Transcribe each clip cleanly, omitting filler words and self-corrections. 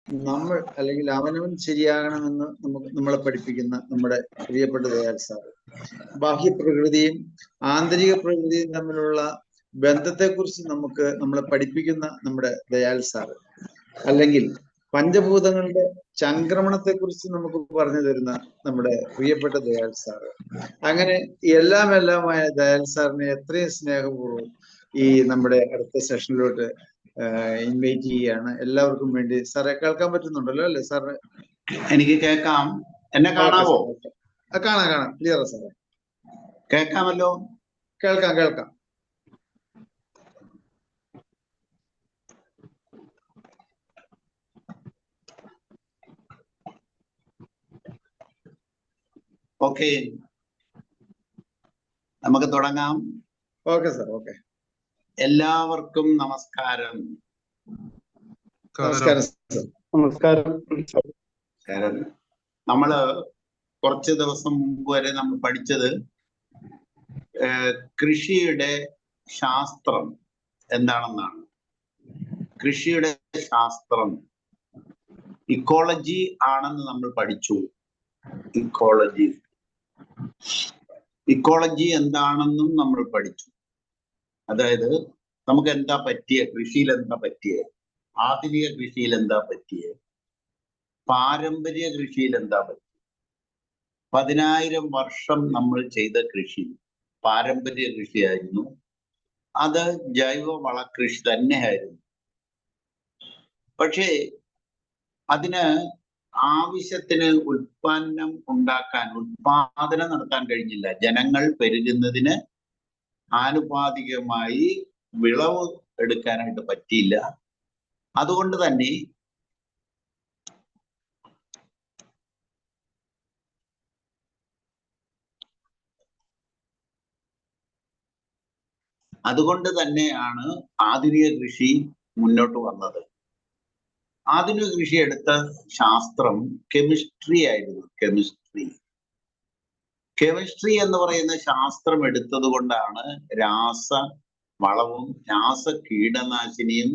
നമ്മൾ അല്ലെങ്കിൽ അവനവൻ ശരിയാകണമെന്ന് നമ്മളെ പഠിപ്പിക്കുന്ന നമ്മുടെ പ്രിയപ്പെട്ട ദയാൽ സാറ് ബാഹ്യപ്രകൃതിയും ആന്തരിക പ്രകൃതിയും തമ്മിലുള്ള ബന്ധത്തെക്കുറിച്ച് നമ്മളെ പഠിപ്പിക്കുന്ന നമ്മുടെ ദയാൽ സാറ്, അല്ലെങ്കിൽ പഞ്ചഭൂതങ്ങളുടെ ചംക്രമണത്തെക്കുറിച്ച് നമുക്ക് പറഞ്ഞു തരുന്ന നമ്മുടെ പ്രിയപ്പെട്ട ദയാൽ സാറ്, അങ്ങനെ എല്ലാമായ ദയാൽ സാറിനെ എത്രയും സ്നേഹപൂർവ്വം ഈ നമ്മുടെ അടുത്ത സെഷനിലോട്ട് ഇൻവൈറ്റ് ചെയ്യുകയാണ്. എല്ലാവർക്കും വേണ്ടി. സാറെ കേൾക്കാൻ പറ്റുന്നുണ്ടല്ലോ അല്ലേ സാറിന്? എനിക്ക് കേൾക്കാം. എന്നെ കാണാവോ? കാണാം. ക്ലിയറാ സാറേ? കേൾക്കാമല്ലോ? കേൾക്കാം. ഓക്കെ, നമുക്ക് തുടങ്ങാം. Okay sir. ഓക്കെ, എല്ലാവർക്കും നമസ്കാരം. നമസ്കാരം. നമ്മള് കുറച്ച് ദിവസം മുമ്പ് വരെ നമ്മൾ പഠിച്ചത് കൃഷിയുടെ ശാസ്ത്രം എന്താണെന്നാണ്. കൃഷിയുടെ ശാസ്ത്രം ഇക്കോളജി ആണെന്ന് നമ്മൾ പഠിച്ചു. ഇക്കോളജി എന്താണെന്നും നമ്മൾ പഠിച്ചു. അതായത് നമുക്ക് എന്താ പറ്റിയ, കൃഷിയിൽ എന്താ പറ്റിയ, ആധുനിക കൃഷിയിൽ എന്താ പറ്റിയ, പാരമ്പര്യ കൃഷിയിൽ എന്താ പറ്റിയ. 10,000 വർഷം നമ്മൾ ചെയ്ത കൃഷി പാരമ്പര്യ കൃഷിയായിരുന്നു. അത് ജൈവവള കൃഷി തന്നെയായിരുന്നു. പക്ഷേ അതിന് ആവശ്യത്തിന് ഉത്പാദനം നടത്താൻ കഴിഞ്ഞില്ല. ജനങ്ങൾ പെരുകുന്നതിന് ആനുപാതികമായി വിളവ് എടുക്കാനായിട്ട് പറ്റിയില്ല. അതുകൊണ്ട് തന്നെ തന്നെയാണ് ആധുനിക കൃഷി മുന്നോട്ട് വന്നത്. ആധുനിക കൃഷി എടുത്ത ശാസ്ത്രം കെമിസ്ട്രി ആയിരുന്നു. കെമിസ്ട്രി എന്ന് പറയുന്ന ശാസ്ത്രം എടുത്തത് കൊണ്ടാണ് രാസവളവും രാസ കീടനാശിനിയും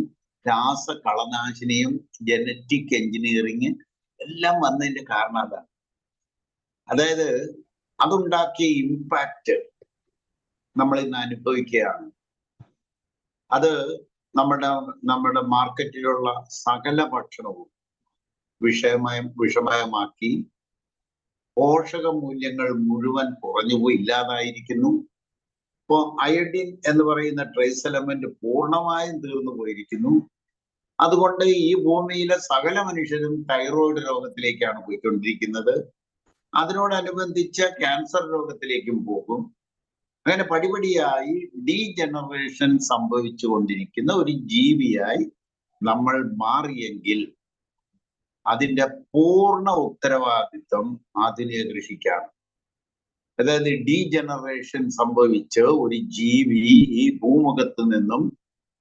രാസകളനാശിനിയും ജനറ്റിക് എഞ്ചിനീയറിങ് എല്ലാം വന്നതിന്റെ കാരണം അതാണ്. അതായത് അതുണ്ടാക്കിയ ഇമ്പാക്റ്റ് നമ്മൾ ഇന്ന് അനുഭവിക്കുകയാണ്. അത് നമ്മുടെ മാർക്കറ്റിലുള്ള സകല ഭക്ഷണവും വിഷമയമാക്കി പോഷക മൂല്യങ്ങൾ മുഴുവൻ കുറഞ്ഞുപോയി, ഇല്ലാതായിരിക്കുന്നു. ഇപ്പോ അയഡിൻ എന്ന് പറയുന്ന ട്രേസ് എലമെന്റ് പൂർണ്ണമായും തീർന്നു പോയിരിക്കുന്നു. അതുകൊണ്ട് ഈ ഭൂമിയിലെ സകല മനുഷ്യരും തൈറോയിഡ് രോഗത്തിലേക്കാണ് പോയിക്കൊണ്ടിരിക്കുന്നത്. അതിനോടനുബന്ധിച്ച് ക്യാൻസർ രോഗത്തിലേക്കും പോകും. അങ്ങനെ പടിപടിയായി ഡീജനറേഷൻ സംഭവിച്ചു കൊണ്ടിരിക്കുന്ന ഒരു ജീവിയായി നമ്മൾ മാറിയെങ്കിൽ അതിന്റെ പൂർണ്ണ ഉത്തരവാദിത്വം ആധുനിക കൃഷിക്കാണ്. അതായത് ഡീജനറേഷൻ സംഭവിച്ച് ഒരു ജീവി ഈ ഭൂമുഖത്ത് നിന്നും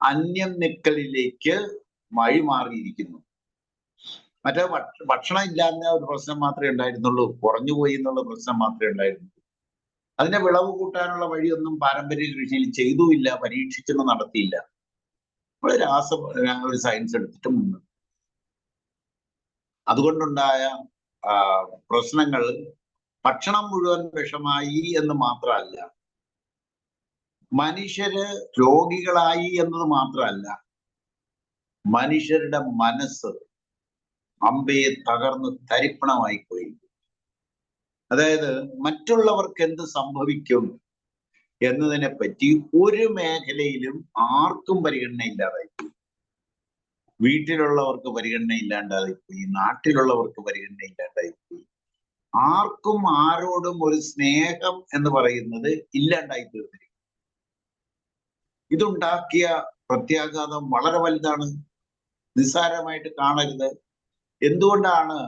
അന്യം നിക്കലിലേക്ക് വഴിമാറിയിരിക്കുന്നു. മറ്റേ ഭക്ഷണം ഇല്ലാത്ത ഒരു പ്രശ്നം മാത്രമേ ഉണ്ടായിരുന്നുള്ളൂ, കുറഞ്ഞുപോയി എന്നുള്ള പ്രശ്നം മാത്രമേ ഉണ്ടായിരുന്നുള്ളൂ. അതിനെ വിളവ് കൂട്ടാനുള്ള വഴിയൊന്നും പാരമ്പര്യ കൃഷിയിൽ ചെയ്തുമില്ല, പരീക്ഷിച്ചൊന്നും നടത്തിയില്ല. നമ്മൾ ഒരു സയൻസ് എടുത്തിട്ട് മുന്നോട്ട്. അതുകൊണ്ടുണ്ടായ പ്രശ്നങ്ങൾ ഭക്ഷണം മുഴുവൻ വിഷമായി എന്ന് മാത്രമല്ല, മനുഷ്യര് രോഗികളായി എന്നത് മാത്രമല്ല, മനുഷ്യരുടെ മനസ്സ് അമ്പയെ തകർന്ന് തരിപ്പണമായി പോയി. അതായത് മറ്റുള്ളവർക്ക് എന്ത് സംഭവിക്കും എന്നതിനെ പറ്റി ഒരു മേഖലയിലും ആർക്കും പരിഗണന ഇല്ലാതായിപ്പോയി. വീട്ടിലുള്ളവർക്ക് പരിഗണന ഇല്ലാണ്ടായിപ്പോയി, നാട്ടിലുള്ളവർക്ക് പരിഗണന ഇല്ലാണ്ടായിപ്പോയി. ആർക്കും ആരോടും ഒരു സ്നേഹം എന്ന് പറയുന്നത് ഇല്ലാണ്ടായി തീർന്നിരിക്കും. ഇതുണ്ടാക്കിയ പ്രത്യാഘാതം വളരെ വലുതാണ്, നിസ്സാരമായിട്ട് കാണരുത്. എന്തുകൊണ്ടാണ്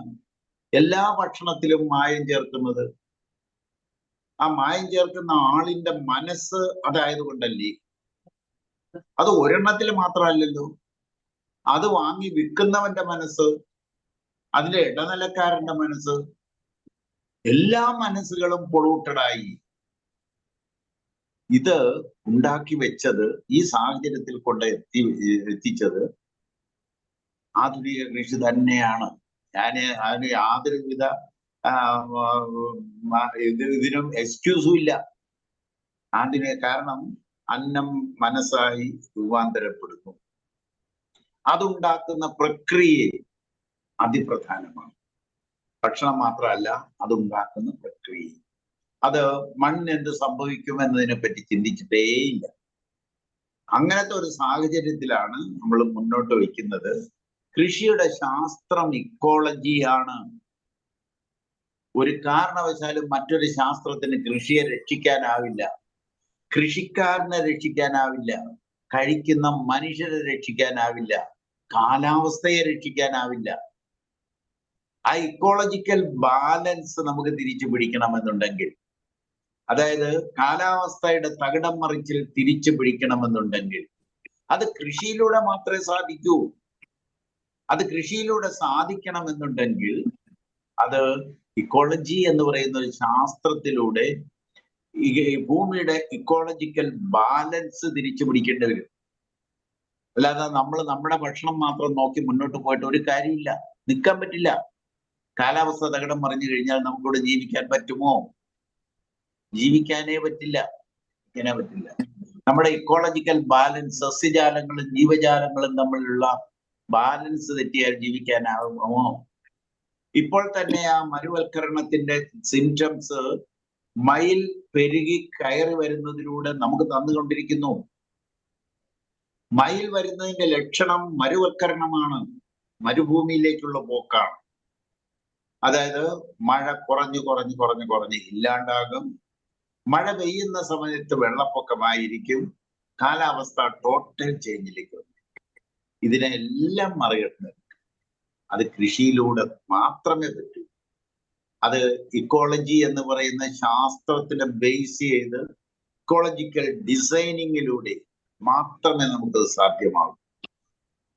എല്ലാ ഭക്ഷണത്തിലും മായം ചേർക്കുന്നത്? ആ മായം ചേർക്കുന്ന ആളിന്റെ മനസ്സ് അതായതുകൊണ്ടല്ലേ. അത് ഒരെണ്ണത്തിൽ മാത്രമല്ലല്ലോ, അത് വാങ്ങി വിൽക്കുന്നവന്റെ മനസ്സ്, അതിലെ ഇടനിലക്കാരന്റെ മനസ്സ്, എല്ലാ മനസ്സുകളും പൊളൂട്ടഡായി. ഇത് ഉണ്ടാക്കി വെച്ചത്, ഈ സാഹചര്യത്തിൽ കൊണ്ട് എത്തിച്ചത് ആധുനിക കൃഷി തന്നെയാണ്. അതിന് യാതൊരുവിധ ഇതിനും എക്സ്ക്യൂസും ഇല്ല. കാരണം അന്നം മനസ്സായി രൂപാന്തരപ്പെടുന്നു. അതുണ്ടാക്കുന്ന പ്രക്രിയ അതിപ്രധാനമാണ്. ഭക്ഷണം മാത്രമല്ല, അതുണ്ടാക്കുന്ന പ്രക്രിയ. അത് മണ്ണ് എന്ത് സംഭവിക്കും എന്നതിനെ പറ്റി ചിന്തിച്ചിട്ടേയില്ല. അങ്ങനത്തെ ഒരു സാഹചര്യത്തിലാണ് നമ്മൾ മുന്നോട്ട് വയ്ക്കുന്നത്. കൃഷിയുടെ ശാസ്ത്രം ഇക്കോളജിയാണ്. ഒരു കാരണവശാലും മറ്റൊരു ശാസ്ത്രത്തിന് കൃഷിയെ രക്ഷിക്കാനാവില്ല, കൃഷിക്കാരനെ രക്ഷിക്കാനാവില്ല, കഴിക്കുന്ന മനുഷ്യരെ രക്ഷിക്കാനാവില്ല, കാലാവസ്ഥയെ രക്ഷിക്കാനാവില്ല. ആ ഇക്കോളജിക്കൽ ബാലൻസ് നമുക്ക് തിരിച്ചു പിടിക്കണമെന്നുണ്ടെങ്കിൽ, അതായത് കാലാവസ്ഥയുടെ തകിടം മറിച്ചിൽ തിരിച്ചു പിടിക്കണമെന്നുണ്ടെങ്കിൽ അത് കൃഷിയിലൂടെ മാത്രമേ സാധിക്കൂ. അത് കൃഷിയിലൂടെ സാധിക്കണമെന്നുണ്ടെങ്കിൽ അത് ഇക്കോളജി എന്ന് പറയുന്ന ഒരു ശാസ്ത്രത്തിലൂടെ ഈ ഭൂമിയുടെ ഇക്കോളജിക്കൽ ബാലൻസ് തിരിച്ചു പിടിക്കേണ്ടി വരും. അല്ലാതെ നമ്മൾ നമ്മുടെ ഭക്ഷണം മാത്രം നോക്കി മുന്നോട്ട് പോയിട്ട് ഒരു കാര്യമില്ല, നിൽക്കാൻ പറ്റില്ല. കാലാവസ്ഥ തകിടം മറിഞ്ഞു കഴിഞ്ഞാൽ നമുക്കിവിടെ ജീവിക്കാൻ പറ്റുമോ? ജീവിക്കാനേ പറ്റില്ല. നമ്മുടെ ഇക്കോളജിക്കൽ ബാലൻസ്, സസ്യജാലങ്ങളും ജീവജാലങ്ങളും തമ്മിലുള്ള ബാലൻസ് തെറ്റിയാൽ ജീവിക്കാനാവുമോ? ഇപ്പോൾ തന്നെ ആ മരുവൽക്കരണത്തിന്റെ സിംറ്റംസ് മൈൽ പെരുകി കയറി വരുന്നതിലൂടെ നമുക്ക് തന്നുകൊണ്ടിരിക്കുന്നു. മൈൽ വരുന്നതിന്റെ ലക്ഷണം മരുവൽക്കരണമാണ്, മരുഭൂമിയിലേക്കുള്ള പോക്കാണ്. അതായത് മഴ കുറഞ്ഞ് ഇല്ലാണ്ടാകും. മഴ പെയ്യുന്ന സമയത്ത് വെള്ളപ്പൊക്കമായിരിക്കും. കാലാവസ്ഥ ടോട്ടൽ ചേഞ്ചിലേക്ക് വരും. ഇതിനെല്ലാം മറികടന്ന് അത് കൃഷിയിലൂടെ മാത്രമേ പറ്റൂ. അത് ഇക്കോളജി എന്ന് പറയുന്ന ശാസ്ത്രത്തിനെ ബേസ് ചെയ്ത് ഇക്കോളജിക്കൽ ഡിസൈനിങ്ങിലൂടെ മാത്രമേ നമുക്കത് സാധ്യമാകൂ.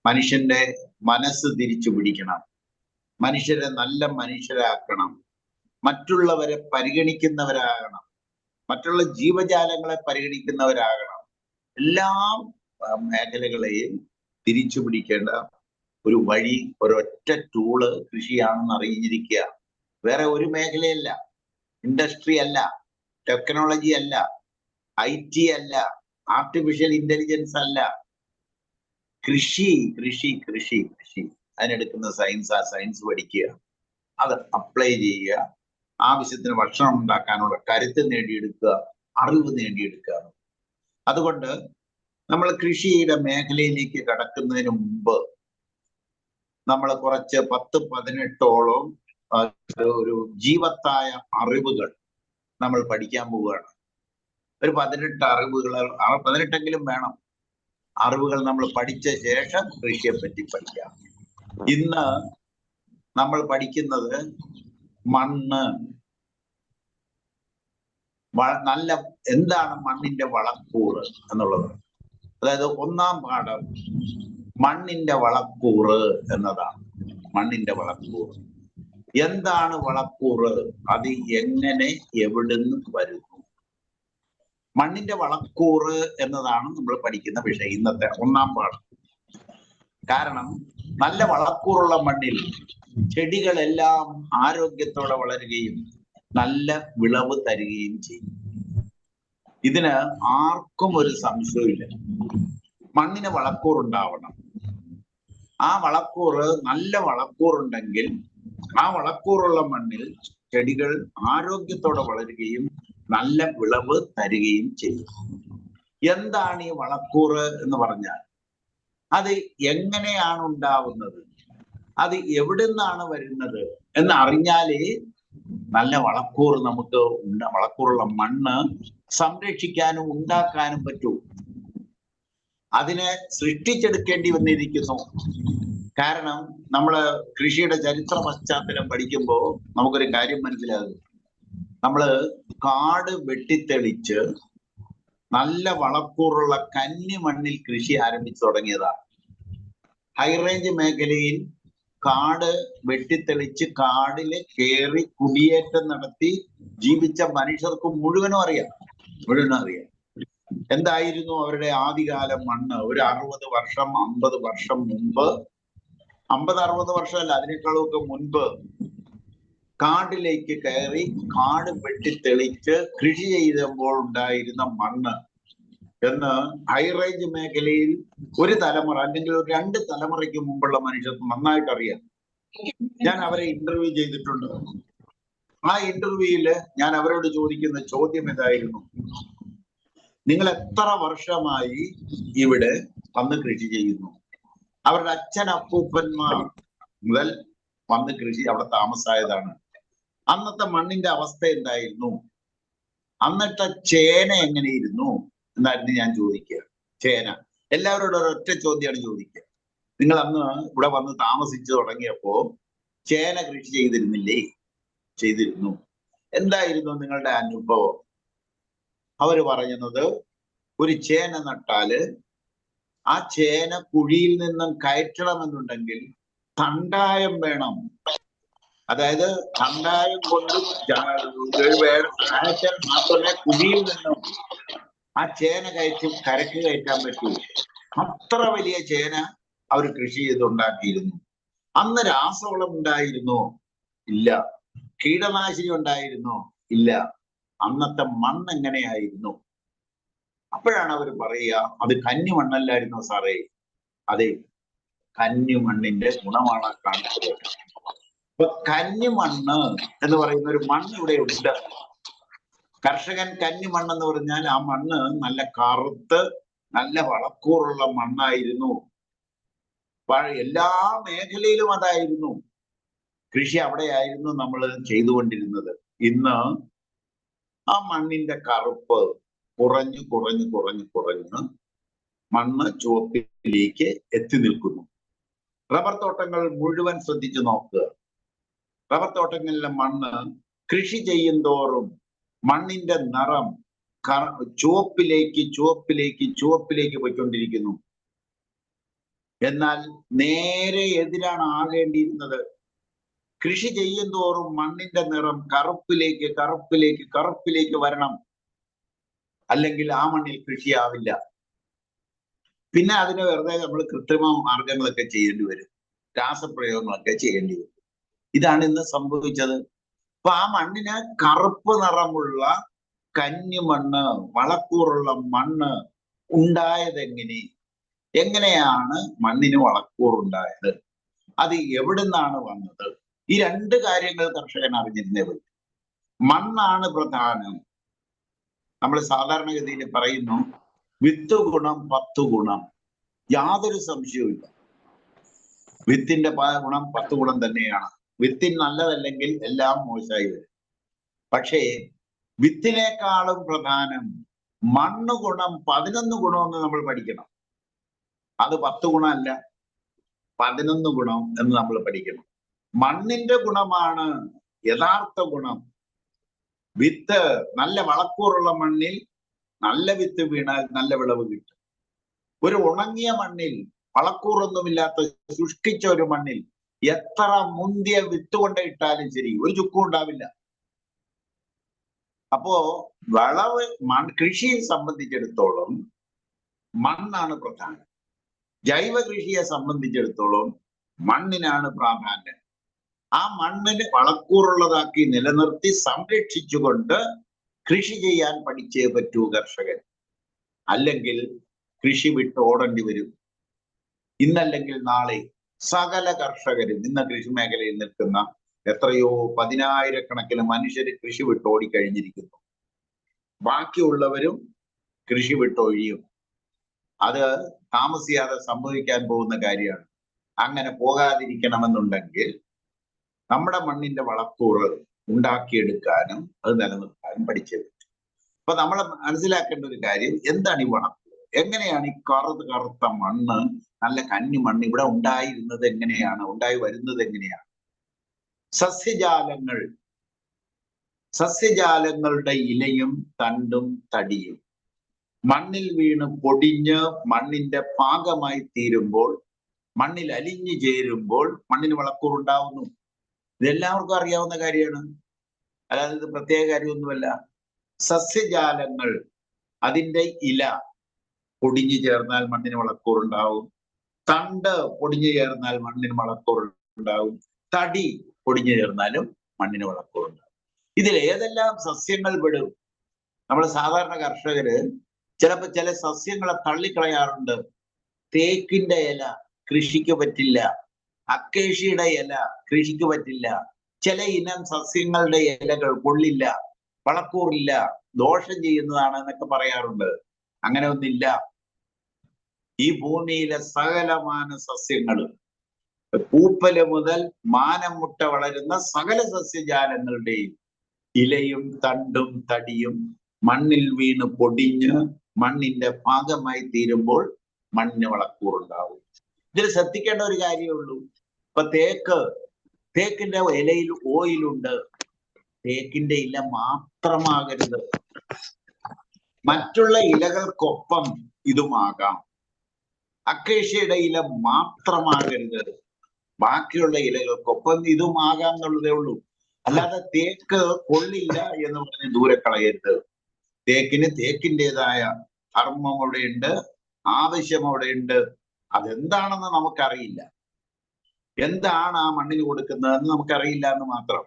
മനുഷ്യന്റെ മനസ്സ് തിരിച്ചു പിടിക്കണം, മനുഷ്യരെ നല്ല മനുഷ്യരാക്കണം, മറ്റുള്ളവരെ പരിഗണിക്കുന്നവരാകണം, മറ്റുള്ള ജീവജാലങ്ങളെ പരിഗണിക്കുന്നവരാകണം. എല്ലാ മേഖലകളെയും തിരിച്ചു പിടിക്കേണ്ട ഒരു വഴി, ഒരൊറ്റ ടൂള് കൃഷിയാണെന്ന് അറിഞ്ഞിരിക്കുക. വേറെ ഒരു മേഖലയല്ല, ഇൻഡസ്ട്രി അല്ല, ടെക്നോളജി അല്ല, IT അല്ല, ആർട്ടിഫിഷ്യൽ ഇന്റലിജൻസ് അല്ല. കൃഷി കൃഷി കൃഷി കൃഷി അതിനെടുക്കുന്ന സയൻസ് പഠിക്കുക, അത് അപ്ലൈ ചെയ്യുക, ആവശ്യത്തിന് ഭക്ഷണം ഉണ്ടാക്കാനുള്ള കരുത്ത് നേടിയെടുക്കുക, അറിവ് നേടിയെടുക്കുക. അതുകൊണ്ട് നമ്മൾ കൃഷിയുടെ മേഖലയിലേക്ക് കടക്കുന്നതിന് മുമ്പ് നമ്മൾ കുറച്ച് 10-18ഓളം ഒരു ജീവത്തായ അറിവുകൾ നമ്മൾ പഠിക്കാൻ പോവുകയാണ്. ഒരു 18 അറിവുകൾ, 18എങ്കിലും വേണം. അറിവുകൾ നമ്മൾ പഠിച്ച ശേഷം കൃഷിയെ പറ്റി പഠിക്കാം. ഇന്ന് നമ്മൾ പഠിക്കുന്നത് മണ്ണ്, എന്താണ് മണ്ണിന്റെ വളക്കൂറ് എന്നുള്ളത്. അതായത് 1ാം പാഠം മണ്ണിന്റെ വളക്കൂറ് എന്നതാണ്. മണ്ണിന്റെ വളക്കൂറ് എന്താണ്? വളക്കൂറ് അത് എങ്ങനെ, എവിടുന്ന് വരുന്നു? മണ്ണിന്റെ വളക്കൂറ് എന്നതാണ് നമ്മൾ പഠിക്കുന്ന വിഷയം, ഇന്നത്തെ 1ാം പാഠം. കാരണം നല്ല വളക്കൂറുള്ള മണ്ണിൽ ചെടികളെല്ലാം ആരോഗ്യത്തോടെ വളരുകയും നല്ല വിളവ് തരികയും ചെയ്യും. ഇതിന് ആർക്കും ഒരു സംശയമില്ല. മണ്ണിന് വളക്കൂറുണ്ടാവണം. ആ വളക്കൂറ്, നല്ല വളക്കൂറുണ്ടെങ്കിൽ ആ വളക്കൂറുള്ള മണ്ണിൽ ചെടികൾ ആരോഗ്യത്തോടെ വളരുകയും നല്ല വിളവ് തരികയും ചെയ്യും. എന്താണ് ഈ വളക്കൂറ് എന്ന് പറഞ്ഞാൽ? അത് എങ്ങനെയാണ് ഉണ്ടാവുന്നത്, അത് എവിടുന്നാണ് വരുന്നത് എന്ന് അറിഞ്ഞാലേ നല്ല വളക്കൂറ് നമുക്ക് വളക്കൂറുള്ള മണ്ണ് സംരക്ഷിക്കാനും ഉണ്ടാക്കാനും പറ്റൂ. അതിനെ സൃഷ്ടിച്ചെടുക്കേണ്ടി വന്നിരിക്കുന്നു. കാരണം നമ്മള് കൃഷിയുടെ ചരിത്ര പശ്ചാത്തലം പഠിക്കുമ്പോൾ നമുക്കൊരു കാര്യം മനസ്സിലാകും. നമ്മള് കാട് വെട്ടിത്തെളിച്ച് നല്ല വളക്കൂറുള്ള കന്നി മണ്ണിൽ കൃഷി ആരംഭിച്ചു തുടങ്ങിയതാണ്. ഹൈറേഞ്ച് മേഖലയിൽ കാട് വെട്ടിത്തെളിച്ച് കാടില് കയറി കുടിയേറ്റം നടത്തി ജീവിച്ച മനുഷ്യർക്ക് മുഴുവനും അറിയാം. എന്തായിരുന്നു അവരുടെ ആദ്യകാല മണ്ണ്? ഒരു 60 വർഷം 50 വർഷം മുമ്പ് 50-60 വർഷമല്ല, അതിനേക്കാളൊക്കെ മുൻപ് കാടിലേക്ക് കയറി കാട് വെട്ടിത്തെളിച്ച് കൃഷി ചെയ്തപ്പോൾ ഉണ്ടായിരുന്ന മണ്ണ് എന്ന് ഹൈറേഞ്ച് മേഖലയിൽ ഒരു തലമുറ അല്ലെങ്കിൽ ഒരു 2 തലമുറയ്ക്ക് മുമ്പുള്ള മനുഷ്യർക്ക് നന്നായിട്ട് അറിയാം. ഞാൻ അവരെ ഇന്റർവ്യൂ ചെയ്തിട്ടുണ്ട്. ആ ഇന്റർവ്യൂവില് ഞാൻ അവരോട് ചോദിക്കുന്ന ചോദ്യം ഇതായിരുന്നു: നിങ്ങൾ എത്ര വർഷമായി ഇവിടെ വന്ന് കൃഷി ചെയ്യുന്നു? അവരുടെ അച്ഛൻ അപ്പൂപ്പന്മാർ മുതൽ വന്ന് കൃഷി അവിടെ താമസായതാണ്. അന്നത്തെ മണ്ണിന്റെ അവസ്ഥ എന്തായിരുന്നു? അന്നത്തെ ചേന എങ്ങനെയിരുന്നു എന്നായിരുന്നു ഞാൻ ചോദിക്കുക. ചേന എല്ലാവരോടും ഒരൊറ്റ ചോദ്യമാണ് ചോദിക്കുക: നിങ്ങൾ അന്ന് ഇവിടെ വന്ന് താമസിച്ചു തുടങ്ങിയപ്പോ ചേന കൃഷി ചെയ്തിരുന്നില്ലേ? ചെയ്തിരുന്നു. എന്തായിരുന്നു നിങ്ങളുടെ അനുഭവം? അവര് പറയുന്നത്, ഒരു ചേന നട്ടാല് ആ ചേന കുഴിയിൽ നിന്നും കയറ്റണമെന്നുണ്ടെങ്കിൽ തണ്ടായം വേണം. അതായത് തണ്ടായം കൊണ്ട് കയറ്റാൻ മാത്രമേ കുഴിയിൽ നിന്നും ആ ചേന കരക്ക് കയറ്റാൻ പറ്റൂ. അത്ര വലിയ ചേന അവർ കൃഷി ചെയ്തുണ്ടാക്കിയിരുന്നു. അന്ന് രാസവളം ഉണ്ടായിരുന്നോ? ഇല്ല. കീടനാശിനി ഉണ്ടായിരുന്നോ? ഇല്ല. അന്നത്തെ മണ്ണ് എങ്ങനെയായിരുന്നു? അപ്പോഴാണ് അവർ പറയുക, അത് കന്നി മണ്ണല്ലായിരുന്നോ സാറേ? അതെ, കന്നി മണ്ണിന്റെ ഗുണമാണ് കാണിച്ചത്. അപ്പൊ കന്നി മണ്ണ് എന്ന് പറയുന്ന ഒരു മണ്ണ് ഇവിടെ ഉണ്ട്. കർഷകൻ കന്നി മണ്ണെന്ന് പറഞ്ഞാൽ ആ മണ്ണ് നല്ല കറുത്ത് നല്ല വളക്കൂറുള്ള മണ്ണായിരുന്നു. എല്ലാ മേഖലയിലും അതായിരുന്നു. കൃഷി അവിടെയായിരുന്നു നമ്മൾ ചെയ്തുകൊണ്ടിരുന്നത്. ഇന്ന് ആ മണ്ണിന്റെ കറുപ്പ് കുറഞ്ഞു കുറഞ്ഞു കുറഞ്ഞു കുറഞ്ഞ് മണ്ണ് ചുവപ്പിലേക്ക് എത്തി നിൽക്കുന്നു. റബ്ബർ തോട്ടങ്ങൾ മുഴുവൻ ശ്രദ്ധിച്ചു നോക്കുക. റബ്ബർ തോട്ടങ്ങളിലെ മണ്ണ് കൃഷി ചെയ്യും തോറും മണ്ണിന്റെ നിറം ചുവപ്പിലേക്ക് ചുവപ്പിലേക്ക് ചുവപ്പിലേക്ക് പോയിക്കൊണ്ടിരിക്കുന്നു. എന്നാൽ നേരെ എതിരാണ് ആകേണ്ടിയിരുന്നത്. കൃഷി ചെയ്യും തോറും മണ്ണിന്റെ നിറം കറുപ്പിലേക്ക് കറുപ്പിലേക്ക് കറുപ്പിലേക്ക് വരണം. അല്ലെങ്കിൽ ആ മണ്ണിൽ കൃഷിയാവില്ല. പിന്നെ അതിന് വെറുതെ നമ്മൾ കൃത്രിമ മാർഗങ്ങളൊക്കെ ചെയ്യേണ്ടി വരും, രാസപ്രയോഗങ്ങളൊക്കെ ചെയ്യേണ്ടി വരും. ഇതാണ് ഇന്ന് സംഭവിച്ചത്. അപ്പൊ ആ മണ്ണിന് കറുപ്പ് നിറമുള്ള കന്നിമണ്ണ്, വളക്കൂറുള്ള മണ്ണ് ഉണ്ടായത് എങ്ങനെയാണ് മണ്ണിന് വളക്കൂറുണ്ടായത്? അത് എവിടുന്നാണ് വന്നത്? ഈ 2 കാര്യങ്ങൾ കർഷകൻ അറിഞ്ഞിരുന്നേ പറ്റും. മണ്ണാണ് പ്രധാനം. നമ്മൾ സാധാരണഗതിയിൽ പറയുന്നു, വിത്ത് ഗുണം 10 ഗുണം. യാതൊരു സംശയവുമില്ല. വിത്തിന്റെ ഗുണം 10 ഗുണം തന്നെയാണ്. വിത്തിന് നല്ലതല്ലെങ്കിൽ എല്ലാം മോശമായി വരും. പക്ഷേ വിത്തിനേക്കാളും പ്രധാനം മണ്ണ് ഗുണം 11 ഗുണമെന്ന് നമ്മൾ പഠിക്കണം. അത് 10 ഗുണമല്ല, 11 ഗുണം എന്ന് നമ്മൾ പഠിക്കണം. മണ്ണിന്റെ ഗുണമാണ് യഥാർത്ഥ ഗുണം. വിത്ത് നല്ല വളക്കൂറുള്ള മണ്ണിൽ നല്ല വിത്ത് വീണാൽ നല്ല വിളവ് കിട്ടും. ഒരു ഉണങ്ങിയ മണ്ണിൽ, വളക്കൂറൊന്നുമില്ലാത്ത ശുഷ്കിച്ച ഒരു മണ്ണിൽ എത്ര മുന്തിയ വിത്ത് കൊണ്ട് ഇട്ടാലും ശരി, ഒരു ചുക്കും ഉണ്ടാവില്ല. അപ്പോ കൃഷിയെ സംബന്ധിച്ചിടത്തോളം മണ്ണാണ് പ്രധാനം. ജൈവ കൃഷിയെ സംബന്ധിച്ചിടത്തോളം മണ്ണിനാണ് പ്രാധാന്യം. ആ മണ്ണിന് വളക്കൂറുള്ളതാക്കി നിലനിർത്തി സംരക്ഷിച്ചുകൊണ്ട് കൃഷി ചെയ്യാൻ പഠിച്ചേ പറ്റൂ കർഷകൻ. അല്ലെങ്കിൽ കൃഷി വിട്ട് ഓടേണ്ടി വരും. ഇന്നല്ലെങ്കിൽ നാളെ സകല കർഷകരും, ഇന്ന് കൃഷി മേഖലയിൽ നിൽക്കുന്ന എത്രയോ 10,000-കണക്കിന് മനുഷ്യർ കൃഷി വിട്ട് ഓടിക്കഴിഞ്ഞിരിക്കുന്നു. ബാക്കിയുള്ളവരും കൃഷി വിട്ടൊഴിയും. അത് താമസിയാതെ സംഭവിക്കാൻ പോകുന്ന കാര്യമാണ്. അങ്ങനെ പോകാതിരിക്കണമെന്നുണ്ടെങ്കിൽ നമ്മുടെ മണ്ണിന്റെ വളക്കൂറ് ഉണ്ടാക്കിയെടുക്കാനും അത് നിലനിർത്താനും പഠിച്ചേ പറ്റും. അപ്പൊ നമ്മൾ മനസ്സിലാക്കേണ്ട ഒരു കാര്യം, എന്താണ് ഈ വളക്കൂറ്? എങ്ങനെയാണ് ഈ കറുത്ത മണ്ണ്, നല്ല കന്നി മണ്ണ് ഇവിടെ ഉണ്ടായിരുന്നത് എങ്ങനെയാണ്, ഉണ്ടായി വരുന്നത് എങ്ങനെയാണ്? സസ്യജാലങ്ങളുടെ ഇലയും തണ്ടും തടിയും മണ്ണിൽ വീണ് പൊടിഞ്ഞ് മണ്ണിന്റെ ഭാഗമായി തീരുമ്പോൾ, മണ്ണിൽ അലിഞ്ഞു ചേരുമ്പോൾ മണ്ണിന് വളക്കൂറുണ്ടാവുന്നു. ഇതെല്ലാവർക്കും അറിയാവുന്ന കാര്യമാണ്. അല്ലാതെ ഇത് പ്രത്യേക കാര്യമൊന്നുമല്ല. സസ്യജാലങ്ങൾ, അതിൻ്റെ ഇല പൊടിഞ്ഞു ചേർന്നാൽ മണ്ണിന് വളക്കൂറുണ്ടാവും. തണ്ട് പൊടിഞ്ഞു ചേർന്നാൽ മണ്ണിന് വളക്കൂറുണ്ടാവും, തടി പൊടിഞ്ഞു ചേർന്നാലും മണ്ണിന് വളക്കൂറുണ്ടാവും. ഇതിൽ ഏതെല്ലാം സസ്യങ്ങൾ പെടും? നമ്മൾ സാധാരണ കർഷകര് ചിലപ്പോൾ ചില സസ്യങ്ങളെ തള്ളിക്കളയാറുണ്ട്. തേക്കിന്റെ ഇല കൃഷിക്ക് പറ്റില്ല, അക്കേഷ്യയുടെ ഇല കൃഷിക്ക് പറ്റില്ല, ചില ഇനം സസ്യങ്ങളുടെ ഇലകൾ കൊള്ളില്ല, വളക്കൂറില്ല, ദോഷം ചെയ്യുന്നതാണ് എന്നൊക്കെ പറയാറുണ്ട്. അങ്ങനെ ഒന്നില്ല. ഈ ഭൂമിയിലെ സകലമാന സസ്യങ്ങളും, പൂപ്പല് മുതൽ മാനം മുട്ട വളരുന്ന സകല സസ്യജാലങ്ങളുടെയും ഇലയും തണ്ടും തടിയും മണ്ണിൽ വീണ് പൊടിഞ്ഞ് മണ്ണിന്റെ ഭാഗമായി തീരുമ്പോൾ മണ്ണിന് വളക്കൂറുണ്ടാവും. ഇതിൽ ശ്രദ്ധിക്കേണ്ട ഒരു കാര്യമേ ഉള്ളൂ. ഇപ്പൊ തേക്കിന്റെ ഇലയിൽ ഓയിലുണ്ട്. തേക്കിന്റെ ഇല മാത്രമാകരുത്, മറ്റുള്ള ഇലകൾക്കൊപ്പം ഇതുമാകാം. അക്കേഷ്യയുടെ ഇല മാത്രമാകരുത്, ബാക്കിയുള്ള ഇലകൾക്കൊപ്പം ഇതുമാകാം എന്നുള്ളതേ ഉള്ളൂ. അല്ലാതെ തേക്ക് കൊള്ളില്ല എന്ന് പറഞ്ഞ് ദൂരെ കളയരുത്. തേക്കിന് തേക്കിൻ്റെതായ ധർമ്മം അവിടെയുണ്ട്, ആവശ്യം അവിടെയുണ്ട്. അതെന്താണെന്ന് നമുക്കറിയില്ല, എന്താണ് ആ മണ്ണിന് കൊടുക്കുന്നതെന്ന് നമുക്കറിയില്ല എന്ന് മാത്രം.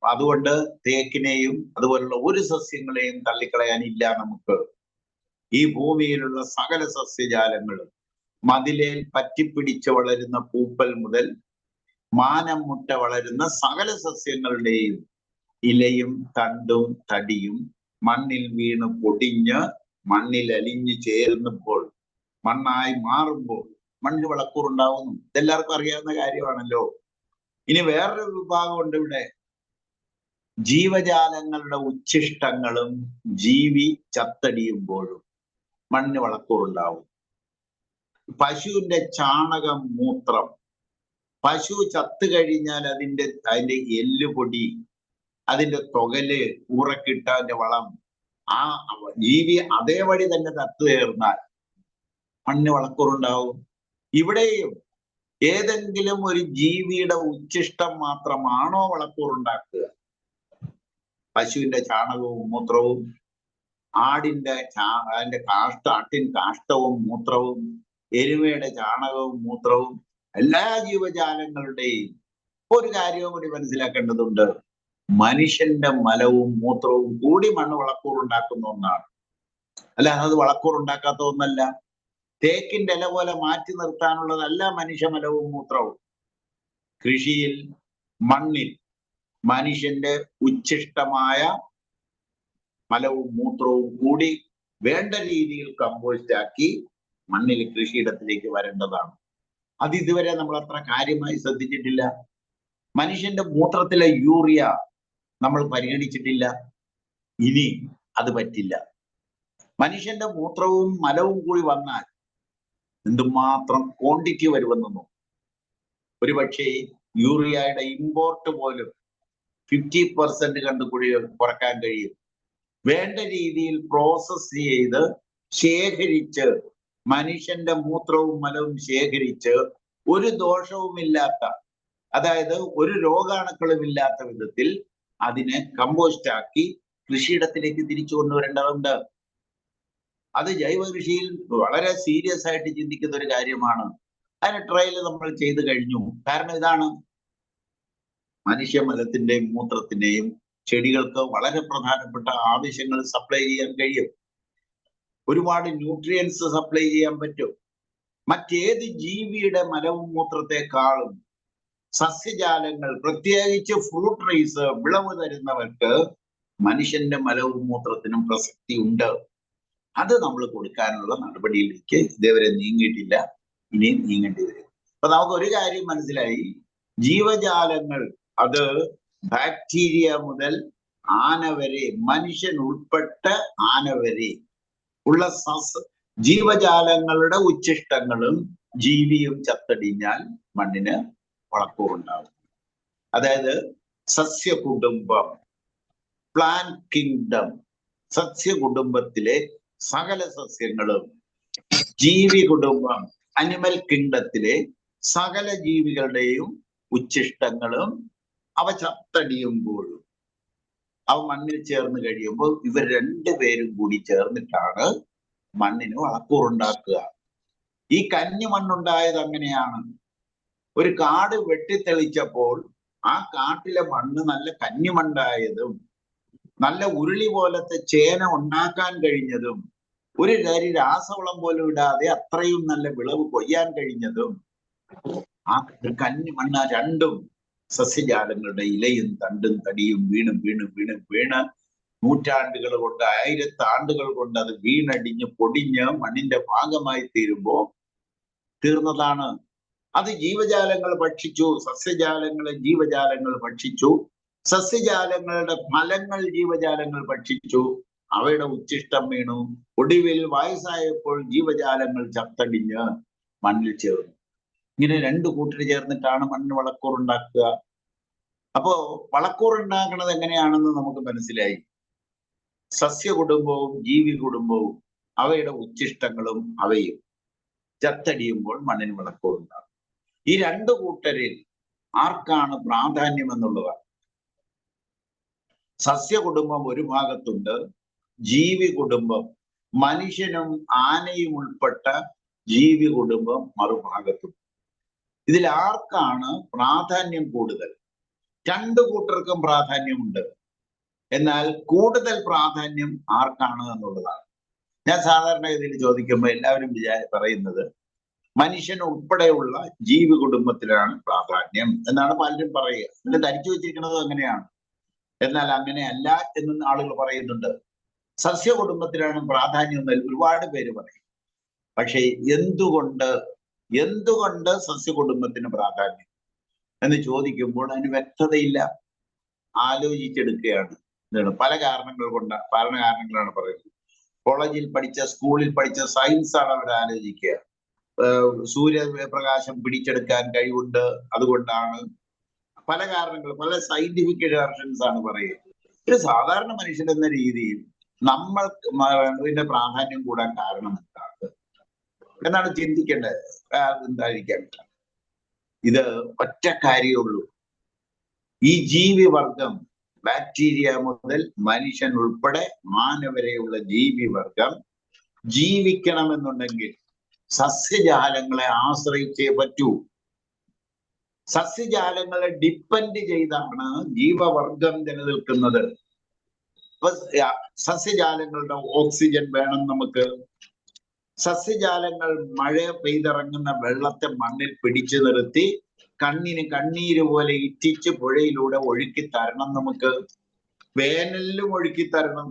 അതുകൊണ്ട് തേക്കിനെയും അതുപോലുള്ള ഒരു സസ്യങ്ങളെയും തള്ളിക്കളയാനില്ല നമുക്ക്. ഈ ഭൂമിയിലുള്ള സകല സസ്യജാലങ്ങളും മതിലേൽ പറ്റിപ്പിടിച്ച് വളരുന്ന പൂപ്പൽ മുതൽ മാനം മുട്ട വളരുന്ന സകല സസ്യങ്ങളുടെയും ഇലയും തണ്ടും തടിയും മണ്ണിൽ വീണ് പൊടിഞ്ഞ് മണ്ണിൽ അലിഞ്ഞു ചേരുമ്പോൾ, മണ്ണായി മാറുമ്പോൾ മണ്ണിന് വളക്കൂറുണ്ടാവുന്നു. ഇതെല്ലാവർക്കും അറിയാവുന്ന കാര്യമാണല്ലോ. ഇനി വേറൊരു വിഭാഗമുണ്ട് ഇവിടെ. ജീവജാലങ്ങളുടെ ഉച്ഛിഷ്ടങ്ങളും ജീവി ചത്തടിയുമ്പോഴും മണ്ണിന് വളക്കൂറുണ്ടാവും. പശുവിന്റെ ചാണകം, മൂത്രം, പശു ചത്തു കഴിഞ്ഞാൽ അതിന്റെ എല്ലുപൊടി, അതിന്റെ തൊകല്, ഊറക്കിട്ട അതിന്റെ വളം, ആ ജീവി അതേപടി തന്നെ തത്തുകയർന്നാൽ മണ്ണിന് വളക്കൂറുണ്ടാവും. ഇവിടെയും ഏതെങ്കിലും ഒരു ജീവിയുടെ ഉച്ഛിഷ്ടം മാത്രമാണോ വളക്കൂറുണ്ടാക്കുക? പശുവിന്റെ ചാണകവും മൂത്രവും, അതിന്റെ ആട്ടിൻ കാഷ്ടവും മൂത്രവും, എരുമയുടെ ചാണകവും മൂത്രവും, എല്ലാ ജീവജാലങ്ങളുടെയും ഒരു കാര്യവും കൂടി മനസ്സിലാക്കേണ്ടതുണ്ട്. മനുഷ്യന്റെ മലവും മൂത്രവും കൂടി മണ്ണ് വളക്കൂറുണ്ടാക്കുന്ന ഒന്നാണ്. അല്ല, അത് വളക്കൂറുണ്ടാക്കാത്ത ഒന്നല്ല. തേക്കിന്റെ ഇല പോലെ മാറ്റി നിർത്താനുള്ളതല്ല മനുഷ്യമലവും മൂത്രവും. കൃഷിയിൽ, മണ്ണിൽ മനുഷ്യന്റെ ഉച്ഛിഷ്ടമായ മലവും മൂത്രവും കൂടി വേണ്ട രീതിയിൽ കമ്പോസ്റ്റ് ആക്കി മണ്ണിൽ കൃഷിയിടത്തിലേക്ക് വരേണ്ടതാണ്. അത് ഇതുവരെ നമ്മൾ അത്ര കാര്യമായി ശ്രദ്ധിച്ചിട്ടില്ല. മനുഷ്യന്റെ മൂത്രത്തിലെ യൂറിയ നമ്മൾ പരിഗണിച്ചിട്ടില്ല. ഇനി അത് പറ്റില്ല. മനുഷ്യന്റെ മൂത്രവും മലവും കൂടി വന്നാൽ എന്തുമാത്രം ക്വാണ്ടിറ്റി വരുമെന്നു. ഒരുപക്ഷെ യൂറിയയുടെ ഇമ്പോർട്ട് പോലും 50% കണ്ടുകൂടി കുറക്കാൻ കഴിയും. വേണ്ട രീതിയിൽ പ്രോസസ് ചെയ്ത് ശേഖരിച്ച്, മനുഷ്യന്റെ മൂത്രവും മലവും ശേഖരിച്ച് ഒരു ദോഷവുമില്ലാത്ത, അതായത് ഒരു രോഗാണുക്കളും ഇല്ലാത്ത വിധത്തിൽ അതിനെ കമ്പോസ്റ്റ് ആക്കി കൃഷിയിടത്തിലേക്ക് തിരിച്ചു കൊണ്ടുവരേണ്ടതുണ്ട്. അത് ജൈവ കൃഷിയിൽ വളരെ സീരിയസ് ആയിട്ട് ചിന്തിക്കുന്ന ഒരു കാര്യമാണ്. അതിന് ട്രയൽ നമ്മൾ ചെയ്തു കഴിഞ്ഞു. കാരണം ഇതാണ്, മനുഷ്യമലത്തിന്റെയും മൂത്രത്തിന്റെയും ചെടികൾക്ക് വളരെ പ്രധാനപ്പെട്ട ആവശ്യങ്ങൾ സപ്ലൈ ചെയ്യാൻ കഴിയും. ഒരുപാട് ന്യൂട്രിയൻസ് സപ്ലൈ ചെയ്യാൻ പറ്റും. മറ്റേത് ജീവിയുടെ മലവും മൂത്രത്തെക്കാളും സസ്യജാലങ്ങൾ, പ്രത്യേകിച്ച് ഫ്രൂട്ട് ട്രീസ്, വിളവ് തരുന്നവർക്ക് മനുഷ്യന്റെ മലവും മൂത്രത്തിനും പ്രസക്തി ഉണ്ട്. അത് നമ്മൾ കൊടുക്കാനുള്ള നടപടിയിലേക്ക് ഇതേവരെ നീങ്ങിയിട്ടില്ല, ഇനിയും നീങ്ങേണ്ടി വരും. അപ്പൊ നമുക്ക് ഒരു കാര്യം മനസ്സിലായി, ജീവജാലങ്ങൾ, അത് ബാക്ടീരിയ മുതൽ ആന വരെ, മനുഷ്യൻ ഉൾപ്പെട്ട ആന വരെ ഉള്ള ജീവജാലങ്ങളുടെ ഉച്ഛിഷ്ടങ്ങളും ജീവിയും ചത്തടിഞ്ഞാൽ മണ്ണിന് വളക്കൂറുണ്ടാവും. അതായത് സസ്യകുടുംബം, പ്ലാന്റ് കിങ്ഡം, സസ്യകുടുംബത്തിലെ സകല സസ്യങ്ങളും, ജീവി കുടുംബം, അനിമൽ കിങ്ഡത്തിലെ സകല ജീവികളുടെയും ഉച്ഛിഷ്ടങ്ങളും അവ ചത്തടിയുമ്പോഴും, അവ മണ്ണിൽ ചേർന്ന് കഴിയുമ്പോൾ ഇവർ രണ്ടുപേരും കൂടി ചേർന്നിട്ടാണ് മണ്ണിന് വളക്കൂറുണ്ടാക്കുക. ഈ കന്നിമണ്ണുണ്ടായത് അങ്ങനെയാണ്. ഒരു കാട് വെട്ടിത്തെളിച്ചപ്പോൾ ആ കാട്ടിലെ മണ്ണ് നല്ല കന്നിമണ്ണായതും നല്ല ഉരുളി പോലത്തെ ചേന ഉണ്ടാക്കാൻ കഴിഞ്ഞതും ഒരു തരി രാസവളം പോലും ഇടാതെ അത്രയും നല്ല വിളവ് കൊയ്യാൻ കഴിഞ്ഞതും ആ കന്നിമണ്ണ രണ്ടും സസ്യജാലങ്ങളുടെ ഇലയും തണ്ടും തടിയും വീണ് നൂറ്റാണ്ടുകൾ കൊണ്ട് 1000 ആണ്ടുകൾ കൊണ്ട് അത് വീണടിഞ്ഞ് പൊടിഞ്ഞ് മണ്ണിന്റെ ഭാഗമായി തീർന്നതാണ്. അത് ജീവജാലങ്ങൾ ഭക്ഷിച്ചു, ജീവജാലങ്ങൾ ഭക്ഷിച്ചു, സസ്യജാലങ്ങളുടെ ഫലങ്ങൾ ജീവജാലങ്ങൾ ഭക്ഷിച്ചു, അവയുടെ ഉച്ഛിഷ്ടം വീണു. ഒടുവിൽ വയസ്സായപ്പോൾ ജീവജാലങ്ങൾ ചത്തടിഞ്ഞ് മണ്ണിൽ ചേർന്നു. ഇങ്ങനെ 2 കൂട്ടർ ചേർന്നിട്ടാണ് മണ്ണ് വളക്കൂറുണ്ടാക്കുക. അപ്പോ വളക്കൂറുണ്ടാക്കുന്നത് എങ്ങനെയാണെന്ന് നമുക്ക് മനസ്സിലായി. സസ്യകുടുംബവും ജീവി കുടുംബവും അവയുടെ ഉച്ഛിഷ്ടങ്ങളും അവയും ചത്തടിയുമ്പോൾ മണ്ണിന് വളക്കൂറുണ്ടാകും. ഈ 2 കൂട്ടരിൽ ആർക്കാണ് പ്രാധാന്യം എന്നുള്ളതാണ്. സസ്യകുടുംബം ഒരു ഭാഗത്തുണ്ട്, ജീവി കുടുംബം മനുഷ്യനും ആനയും ഉൾപ്പെട്ട ജീവി കുടുംബം മറുഭാഗത്തുണ്ട്. ഇതിൽ ആർക്കാണ് പ്രാധാന്യം കൂടുതൽ? 2 കൂട്ടർക്കും പ്രാധാന്യമുണ്ട്. എന്നാൽ കൂടുതൽ പ്രാധാന്യം ആർക്കാണ് എന്നുള്ളതാണ്. ഞാൻ സാധാരണഗതിയിൽ ചോദിക്കുമ്പോൾ എല്ലാവരും പറയുന്നത് മനുഷ്യൻ ഉൾപ്പെടെയുള്ള ജീവി കുടുംബത്തിലാണ് പ്രാധാന്യം എന്നാണ് പലരും പറയുക. ഇതിൽ ധരിച്ചു വെച്ചിരിക്കുന്നത് അങ്ങനെയാണ്. എന്നാൽ അങ്ങനെയല്ല എന്ന് ആളുകൾ പറയുന്നുണ്ട്. സസ്യ കുടുംബത്തിലാണ് പ്രാധാന്യം എന്ന് ഒരുപാട് പേര് പറയും. പക്ഷെ എന്തുകൊണ്ട് സസ്യ കുടുംബത്തിന് പ്രാധാന്യം എന്ന് ചോദിക്കുമ്പോൾ അതിന് വ്യക്തതയില്ല. ആലോചിച്ചെടുക്കുകയാണ്. പല കാരണങ്ങളാണ് പറയുന്നത്. കോളേജിൽ പഠിച്ച, സ്കൂളിൽ പഠിച്ച സയൻസ് ആണ് അവർ ആലോചിക്കുക. സൂര്യപ്രകാശം പിടിച്ചെടുക്കാൻ കഴിവുണ്ട്, അതുകൊണ്ടാണ്. പല കാരണങ്ങൾ, പല സയന്റിഫിക് റീസൺസ് ആണ് പറയുക. ഒരു സാധാരണ മനുഷ്യൻ എന്ന രീതിയിൽ നമ്മൾക്ക് ഇതിന്റെ പ്രാധാന്യം കൂടാൻ കാരണം എന്താണ് എന്നാണ് ചിന്തിക്കേണ്ടത്. എന്തായിരിക്കാം? ഇത് ഒറ്റ കാര്യമേ ഉള്ളൂ. ഈ ജീവിവർഗം, ബാക്ടീരിയ മുതൽ മനുഷ്യൻ ഉൾപ്പെടെ മാനവരെയുള്ള ജീവിവർഗം ജീവിക്കണമെന്നുണ്ടെങ്കിൽ സസ്യജാലങ്ങളെ ആശ്രയിച്ചേ പറ്റൂ. സസ്യജാലങ്ങളെ ഡിപ്പെൻഡ് ചെയ്താണ് ജീവവർഗം നിലനിൽക്കുന്നത്. സസ്യജാലങ്ങളുടെ ഓക്സിജൻ വേണം നമുക്ക്. സസ്യജാലങ്ങൾ മഴ പെയ്തിറങ്ങുന്ന വെള്ളത്തെ മണ്ണിൽ പിടിച്ചു നിർത്തി കണ്ണീര് പോലെ ഇറ്റിച്ച് പുഴയിലൂടെ ഒഴുക്കി തരണം നമുക്ക്. വേനലിലും ഒഴുക്കി തരണം.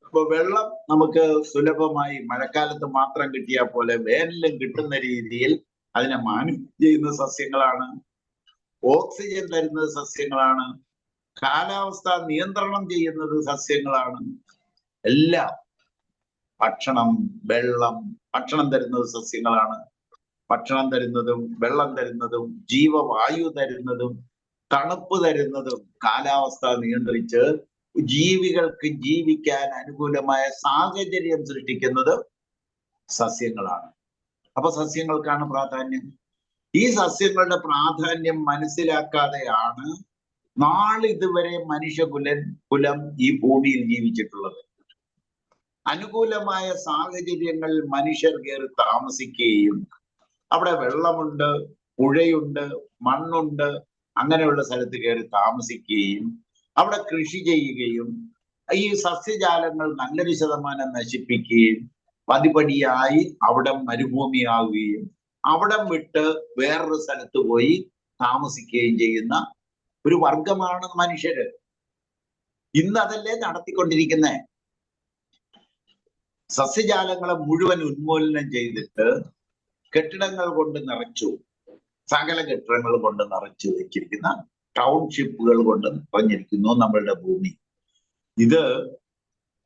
അപ്പൊ വെള്ളം നമുക്ക് സുലഭമായി മഴക്കാലത്ത് മാത്രം കിട്ടിയാൽ പോലെ വേനലിലും കിട്ടുന്ന രീതിയിൽ അതിനെ മാനേജ് ചെയ്യുന്ന സസ്യങ്ങളാണ്. ഓക്സിജൻ തരുന്നത് സസ്യങ്ങളാണ്. കാലാവസ്ഥ നിയന്ത്രണം ചെയ്യുന്നത് സസ്യങ്ങളാണ്. എല്ലാം ഭക്ഷണം തരുന്നത് സസ്യങ്ങളാണ്. ഭക്ഷണം തരുന്നതും വെള്ളം തരുന്നതും ജീവവായു തരുന്നതും തണുപ്പ് തരുന്നതും കാലാവസ്ഥ നിയന്ത്രിച്ച് ജീവികൾക്ക് ജീവിക്കാൻ അനുകൂലമായ സാഹചര്യം സൃഷ്ടിക്കുന്നത് സസ്യങ്ങളാണ്. അപ്പൊ സസ്യങ്ങൾക്കാണ് പ്രാധാന്യം. ഈ സസ്യങ്ങളുടെ പ്രാധാന്യം മനസ്സിലാക്കാതെയാണ് നാളിതുവരെ കുലം ഈ ഭൂമിയിൽ ജീവിച്ചിട്ടുള്ളത്. അനുകൂലമായ സാഹചര്യങ്ങൾ മനുഷ്യർ കയറി താമസിക്കുകയും അവിടെ വെള്ളമുണ്ട്, പുഴയുണ്ട്, മണ്ണുണ്ട്, അങ്ങനെയുള്ള സ്ഥലത്ത് കയറി താമസിക്കുകയും അവിടെ കൃഷി ചെയ്യുകയും ഈ സസ്യജാലങ്ങൾ നല്ലൊരു ശതമാനം നശിപ്പിക്കുകയും പതിപടിയായി അവിടെ മരുഭൂമിയാവുകയും അവിടം വിട്ട് വേറൊരു സ്ഥലത്ത് പോയി താമസിക്കുകയും ചെയ്യുന്ന ഒരു വർഗമാണ് മനുഷ്യര്. ഇന്ന് അതല്ലേ നടത്തിക്കൊണ്ടിരിക്കുന്നത്. സസ്യജാലങ്ങളെ മുഴുവൻ ഉന്മൂലനം ചെയ്തിട്ട് കെട്ടിടങ്ങൾ കൊണ്ട് നിറച്ചു, സകല കെട്ടിടങ്ങൾ കൊണ്ട് നിറച്ചു വെച്ചിരിക്കുന്ന ടൗൺഷിപ്പുകൾ കൊണ്ട് നിറഞ്ഞിരിക്കുന്നു നമ്മളുടെ ഭൂമി. ഇത്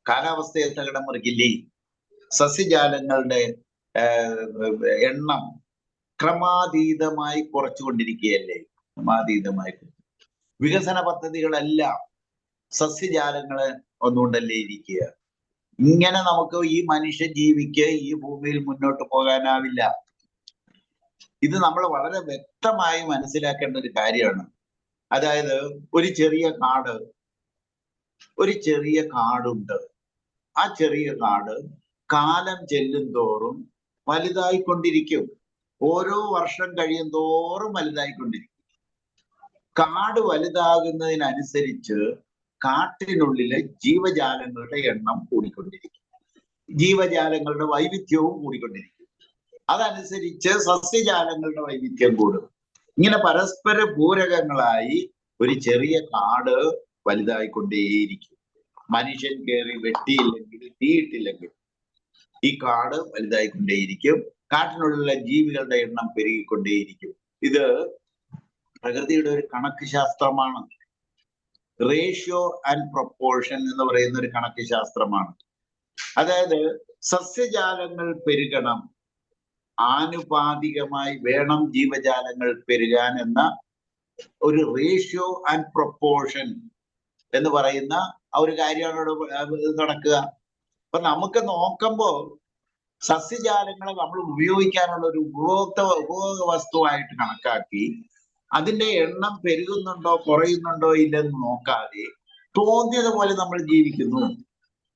കാലാവസ്ഥയെ തകിടം മറിക്കില്ലേ? സസ്യജാലങ്ങളുടെ എണ്ണം ക്രമാതീതമായി കുറച്ചുകൊണ്ടിരിക്കുകയല്ലേ? ക്രമാതീതമായി വികസന പദ്ധതികളെല്ലാം സസ്യജാലങ്ങളെ ഒന്നുകൊണ്ടല്ലേ ഇരിക്കുക. ഇങ്ങനെ നമുക്ക് ഈ മനുഷ്യ ജീവിക്ക് ഈ ഭൂമിയിൽ മുന്നോട്ട് പോകാനാവില്ല. ഇത് നമ്മൾ വളരെ വ്യക്തമായി മനസ്സിലാക്കേണ്ട ഒരു കാര്യമാണ്. അതായത് ഒരു ചെറിയ കാടുണ്ട്. ആ ചെറിയ കാട് കാലം ചെല്ലും തോറും വലുതായിക്കൊണ്ടിരിക്കും. ഓരോ വർഷം കഴിയും തോറും വലുതായിക്കൊണ്ടിരിക്കും. കാട് വലുതാകുന്നതിനനുസരിച്ച് കാട്ടിനുള്ളിലെ ജീവജാലങ്ങളുടെ എണ്ണം കൂടിക്കൊണ്ടിരിക്കും, ജീവജാലങ്ങളുടെ വൈവിധ്യവും കൂടിക്കൊണ്ടിരിക്കും. അതനുസരിച്ച് സസ്യജാലങ്ങളുടെ വൈവിധ്യം കൂടും. ഇങ്ങനെ പരസ്പര പൂരകങ്ങളായി ഒരു ചെറിയ കാട് വലുതായിക്കൊണ്ടേയിരിക്കും. മനുഷ്യൻ കയറി വെട്ടിയില്ലെങ്കിൽ, തീയിട്ടില്ലെങ്കിൽ ഈ കാട് വലുതായിക്കൊണ്ടേയിരിക്കും. കാട്ടിനുള്ള ജീവികളുടെ എണ്ണം പെരുകിക്കൊണ്ടേയിരിക്കും. ഇത് പ്രകൃതിയുടെ ഒരു കണക്ക് ശാസ്ത്രമാണ്. റേഷ്യോ ആൻഡ് പ്രൊപ്പോർഷൻ എന്ന് പറയുന്ന ഒരു കണക്ക് ശാസ്ത്രമാണ്. അതായത് സസ്യജാലങ്ങൾ പെരുകണം, ആനുപാതികമായി വേണം ജീവജാലങ്ങൾ പെരുകാൻ എന്ന ഒരു റേഷ്യോ ആൻഡ് പ്രൊപ്പോർഷൻ എന്ന് പറയുന്ന ആ ഒരു കാര്യമാണ് നടക്കുക. അപ്പൊ നമുക്ക് നോക്കുമ്പോ സസ്യജാലങ്ങളെ നമ്മൾ ഉപയോഗിക്കാനുള്ള ഒരു ഉപഭോഗ വസ്തുവായിട്ട് കണക്കാക്കി അതിന്റെ എണ്ണം പെരുകുന്നുണ്ടോ കുറയുന്നുണ്ടോ ഇല്ലെന്ന് നോക്കാതെ തോന്നിയതുപോലെ നമ്മൾ ജീവിക്കുന്നു.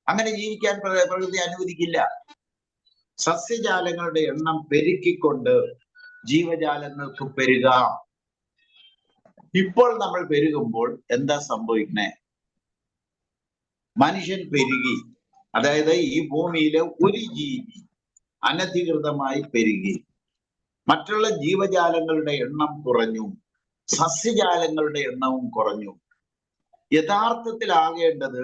അങ്ങനെ ജീവിക്കാൻ പ്രകൃതി അനുവദിക്കില്ല. സസ്യജാലങ്ങളുടെ എണ്ണം പെരുക്കിക്കൊണ്ട് ജീവജാലങ്ങൾക്ക് പെരുകാം. ഇപ്പോൾ നമ്മൾ പെരുകുമ്പോൾ എന്താ സംഭവിക്കണേ? മനുഷ്യൻ പെരുകി, അതായത് ഈ ഭൂമിയിലെ ഒരു ജീവി അനധികൃതമായി പെരുകി, മറ്റുള്ള ജീവജാലങ്ങളുടെ എണ്ണം കുറഞ്ഞു, സസ്യജാലങ്ങളുടെ എണ്ണവും കുറഞ്ഞു. യഥാർത്ഥത്തിലാകേണ്ടത്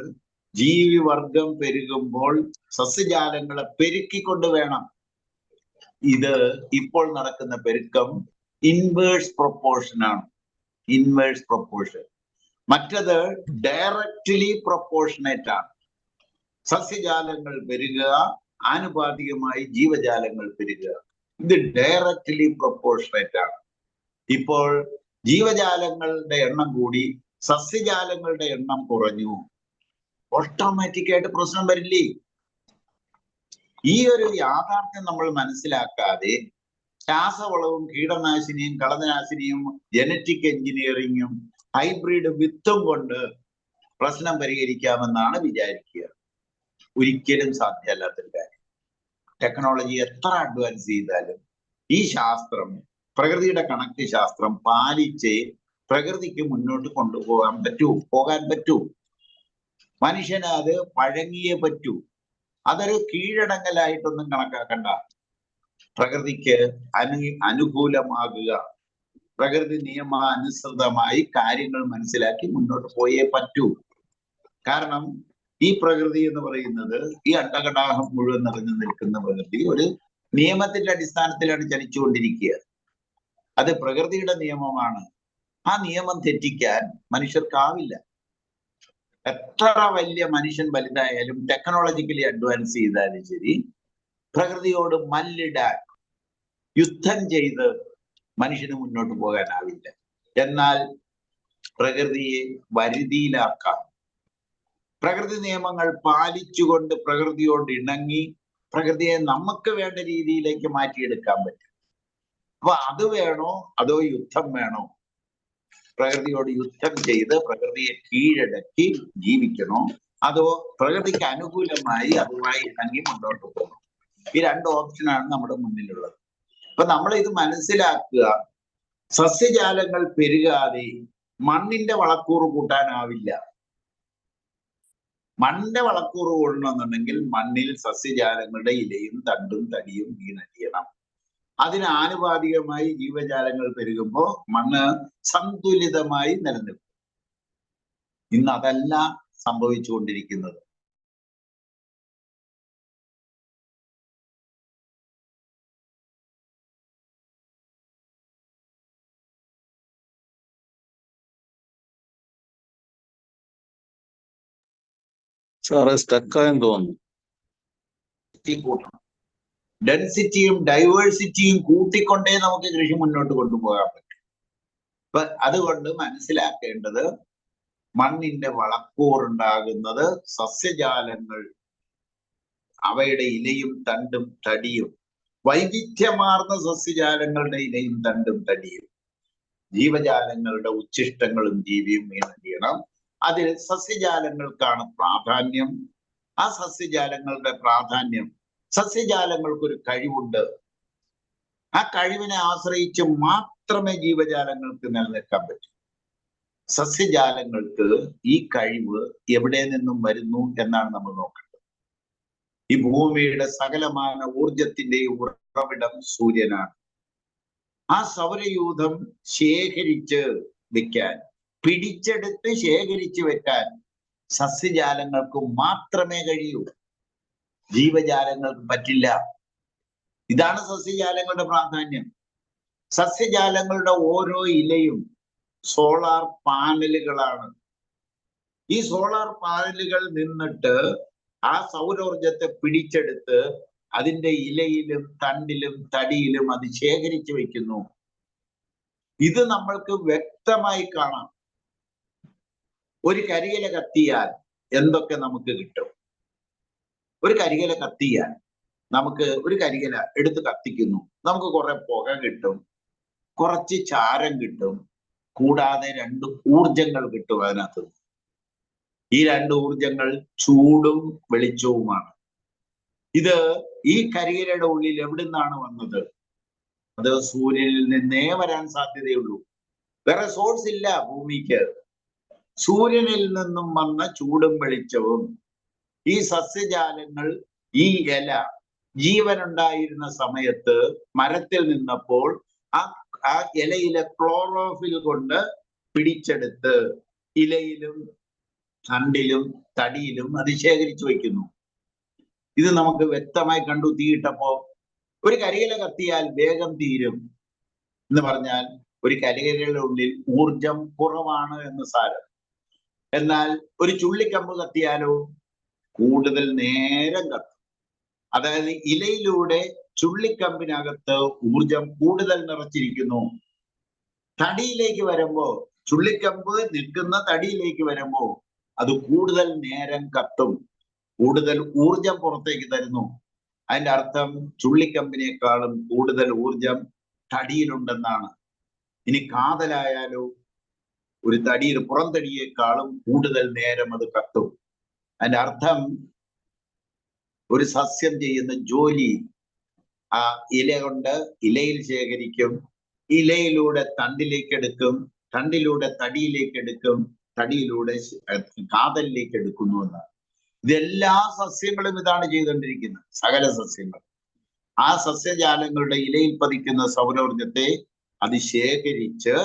ജീവിവർഗം പെരുകുമ്പോൾ സസ്യജാലങ്ങളെ പെരുക്കിക്കൊണ്ട് വേണം. ഇത് ഇപ്പോൾ നടക്കുന്ന പെരുക്കം ഇൻവേഴ്സ് പ്രൊപ്പോർഷൻ ആണ്. Inverse proportion. മറ്റത് ഡയറക്റ്റ്ലി പ്രൊപ്പോർഷനേറ്റ് ആണ്. സസ്യജാലങ്ങൾ പെരുകുക, ആനുപാതികമായി ജീവജാലങ്ങൾ പെരുകുക. ഇത് ഡയറക്റ്റ്ലി പ്രൊപ്പോർഷനേറ്റ് ആണ്. ഇപ്പോൾ ജീവജാലങ്ങളുടെ എണ്ണം കൂടി, സസ്യജാലങ്ങളുടെ എണ്ണം കുറഞ്ഞു. ഓട്ടോമാറ്റിക്കായിട്ട് പ്രശ്നം വരില്ലേ? ഈ ഒരു യാഥാർത്ഥ്യം നമ്മൾ മനസ്സിലാക്കാതെ രാസവളവും കീടനാശിനിയും കളനാശിനിയും ജനറ്റിക് എഞ്ചിനീയറിങ്ങും ഹൈബ്രിഡ് വിത്തും കൊണ്ട് പ്രശ്നം പരിഹരിക്കാമെന്നാണ് വിചാരിക്കുക. ഒരിക്കലും സാധ്യമല്ലാത്തൊരു കാര്യം. ടെക്നോളജി എത്ര അഡ്വാൻസ് ചെയ്താലും ഈ ശാസ്ത്രം, പ്രകൃതിയുടെ കണക്ക് ശാസ്ത്രം പാലിച്ച് പ്രകൃതിക്ക് മുന്നോട്ട് പോകാൻ പറ്റൂ. മനുഷ്യന് അത് പഴങ്ങിയേ പറ്റൂ. അതൊരു കീഴടങ്ങലായിട്ടൊന്നും കണക്കാക്കണ്ട. പ്രകൃതിക്ക് അനുകൂലമാകുക, പ്രകൃതി നിയമാനുസൃതമായി കാര്യങ്ങൾ മനസ്സിലാക്കി മുന്നോട്ട് പോയേ പറ്റൂ. കാരണം ഈ പ്രകൃതി എന്ന് പറയുന്നത്, ഈ അണ്ടകടാഹം മുഴുവൻ നിറഞ്ഞു നിൽക്കുന്ന പ്രകൃതി ഒരു നിയമത്തിന്റെ അടിസ്ഥാനത്തിലാണ് ചലിച്ചുകൊണ്ടിരിക്കുക. അത് പ്രകൃതിയുടെ നിയമമാണ്. ആ നിയമം തെറ്റിക്കാൻ മനുഷ്യർക്കാവില്ല. എത്ര വലിയ മനുഷ്യൻ വലുതായാലും ടെക്നോളജിക്കലി അഡ്വാൻസ് ചെയ്താലും ശരി, പ്രകൃതിയോട് മല്ലിടാൻ, യുദ്ധം ചെയ്ത് മനുഷ്യന് മുന്നോട്ട് പോകാനാവില്ല. എന്നാൽ പ്രകൃതിയെ വരുതിയിലാക്കാം. പ്രകൃതി നിയമങ്ങൾ പാലിച്ചുകൊണ്ട് പ്രകൃതിയോട് ഇണങ്ങി പ്രകൃതിയെ നമുക്ക് വേണ്ട രീതിയിലേക്ക് മാറ്റിയെടുക്കാൻ പറ്റും. അപ്പൊ അത് വേണോ അതോ യുദ്ധം വേണോ? പ്രകൃതിയോട് യുദ്ധം ചെയ്ത് പ്രകൃതിയെ കീഴടക്കി ജീവിക്കണോ, അതോ പ്രകൃതിക്ക് അനുകൂലമായി അതുമായി ഇണങ്ങി മുന്നോട്ട് പോകണം? ഈ രണ്ട് ഓപ്ഷനാണ് നമ്മുടെ മുന്നിലുള്ളത്. അപ്പൊ നമ്മൾ ഇത് മനസ്സിലാക്കുക. സസ്യജാലങ്ങൾ പെരുകാതെ മണ്ണിന്റെ വളക്കൂറ് കൂട്ടാനാവില്ല. മണ്ണിന്റെ വളക്കൂറ് കൂടണമെന്നുണ്ടെങ്കിൽ മണ്ണിൽ സസ്യജാലങ്ങളുടെ ഇലയും തണ്ടും തടിയും വീണടിയണം. അതിന് ആനുപാതികമായി ജീവജാലങ്ങൾ പെരുകുമ്പോൾ മണ്ണ് സന്തുലിതമായി നിലനിൽക്കും. ഇന്ന് അതല്ല സംഭവിച്ചുകൊണ്ടിരിക്കുന്നത്. സാറേ സ്റ്റക്കായെന്ന് തോന്നുന്നു. കൂട്ടണം. ഡെൻസിറ്റിയും ഡൈവേഴ്സിറ്റിയും കൂട്ടിക്കൊണ്ടേ നമുക്ക് കൃഷി മുന്നോട്ട് കൊണ്ടുപോകാൻ പറ്റും. അപ്പൊ അതുകൊണ്ട് മനസ്സിലാക്കേണ്ടത്, മണ്ണിന്റെ വളക്കൂറുണ്ടാകുന്നത് സസ്യജാലങ്ങൾ, അവയുടെ ഇലയും തണ്ടും തടിയും, വൈവിധ്യമാർന്ന സസ്യജാലങ്ങളുടെ ഇലയും തണ്ടും തടിയും, ജീവജാലങ്ങളുടെ ഉച്ഛിഷ്ടങ്ങളും ജീവിയും വീണടിയണം. അതിൽ സസ്യജാലങ്ങൾക്കാണ് പ്രാധാന്യം. ആ സസ്യജാലങ്ങളുടെ പ്രാധാന്യം സസ്യജാലങ്ങൾക്കൊരു കഴിവുണ്ട്. ആ കഴിവിനെ ആശ്രയിച്ച് മാത്രമേ ജീവജാലങ്ങൾക്ക് നിലനിൽക്കാൻ പറ്റൂ. സസ്യജാലങ്ങൾക്ക് ഈ കഴിവ് എവിടെ നിന്നും വരുന്നു എന്നാണ് നമ്മൾ നോക്കേണ്ടത്. ഈ ഭൂമിയുടെ സകലമാന ഊർജത്തിന്റെയും ഉറവിടം സൂര്യനാണ്. ആ സൗരയൂഥം ശേഖരിച്ച് വെക്കാൻ, പിടിച്ചെടുത്ത് ശേഖരിച്ചു വെക്കാൻ സസ്യജാലങ്ങൾക്ക് മാത്രമേ കഴിയൂ. ജീവജാലങ്ങൾക്ക് പറ്റില്ല. ഇതാണ് സസ്യജാലങ്ങളുടെ പ്രാധാന്യം. സസ്യജാലങ്ങളുടെ ഓരോ ഇലയും സോളാർ പാനലുകളാണ്. ഈ സോളാർ പാനലുകൾ നിന്നിട്ട് ആ സൗരോർജത്തെ പിടിച്ചെടുത്ത് അതിന്റെ ഇലയിലും തണ്ടിലും തടിയിലും അത് ശേഖരിച്ചു വെക്കുന്നു. ഇത് നമ്മൾക്ക് വ്യക്തമായി കാണാം. ഒരു കരിയില കത്തിയാൽ എന്തൊക്കെ നമുക്ക് കിട്ടും? ഒരു കരിയില കത്തിയാൽ നമുക്ക് ഒരു കരിയില എടുത്ത് കത്തിക്കുന്നു, നമുക്ക് കുറെ പുക കിട്ടും, കുറച്ച് ചാരം കിട്ടും, കൂടാതെ 2 ഊർജങ്ങൾ കിട്ടും അതിനകത്ത്. ഈ 2 ഊർജങ്ങൾ ചൂടും വെളിച്ചവുമാണ്. ഇത് ഈ കരിയിലയുടെ ഉള്ളിൽ എവിടെ നിന്നാണ് വന്നത്? അത് സൂര്യനിൽ നിന്നേ വരാൻ സാധ്യതയുള്ളൂ. വേറെ സോഴ്സ് ഇല്ല ഭൂമിക്ക്. സൂര്യനിൽ നിന്നും വന്ന ചൂടും വെളിച്ചവും ഈ സസ്യജാലങ്ങൾ ഈ ഇല ജീവനുണ്ടായിരുന്ന സമയത്ത് മരത്തിൽ നിന്നപ്പോൾ ആ ഇലയിലെ ക്ലോറോഫിൽ കൊണ്ട് പിടിച്ചെടുത്ത് ഇലയിലും തണ്ടിലും തടിയിലും അത് ശേഖരിച്ചു വയ്ക്കുന്നു. ഇത് നമുക്ക് വ്യക്തമായി കണ്ടു. തീയിട്ടപ്പോ ഒരു കരിയില കത്തിയാൽ വേഗം തീരും എന്ന് പറഞ്ഞാൽ ഒരു കരിയിലയുടെ ഉള്ളിൽ ഊർജം കുറവാണ് എന്ന് സാരം. എന്നാൽ ഒരു ചുള്ളിക്കമ്പ് കത്തിയാലോ കൂടുതൽ നേരം കത്തും. അതായത് ഇലയിലൂടെ ചുള്ളിക്കമ്പിനകത്ത് ഊർജം കൂടുതൽ നിറച്ചിരിക്കുന്നു. തടിയിലേക്ക് വരുമ്പോ, ചുള്ളിക്കമ്പ് നിൽക്കുന്ന തടിയിലേക്ക് വരുമ്പോ അത് കൂടുതൽ നേരം കത്തും, കൂടുതൽ ഊർജം പുറത്തേക്ക് തരുന്നു. അതിന്റെ അർത്ഥം ചുള്ളിക്കമ്പിനേക്കാളും കൂടുതൽ ഊർജം തടിയിലുണ്ടെന്നാണ്. ഇനി കാതലായാലോ ഒരു തടിയിൽ പുറംതടിയേക്കാളും കൂടുതൽ നേരം അത് കത്തും. അതിന്റെ അർത്ഥം ഒരു സസ്യം ചെയ്യുന്ന ജോലി ആ ഇല കൊണ്ട് ഇലയിൽ ശേഖരിക്കും, ഇലയിലൂടെ തണ്ടിലേക്ക് എടുക്കും, തണ്ടിലൂടെ തടിയിലേക്ക് എടുക്കും, തടിയിലൂടെ കാതലിലേക്ക് എടുക്കുന്നു എന്നാണ്. ഇതെല്ലാ സസ്യങ്ങളും ഇതാണ് ചെയ്തുകൊണ്ടിരിക്കുന്നത്, സകല സസ്യങ്ങൾ. ആ സസ്യജാലങ്ങളുടെ ഇലയിൽ പതിക്കുന്ന സൗരോർജത്തെ അത് ശേഖരിച്ച്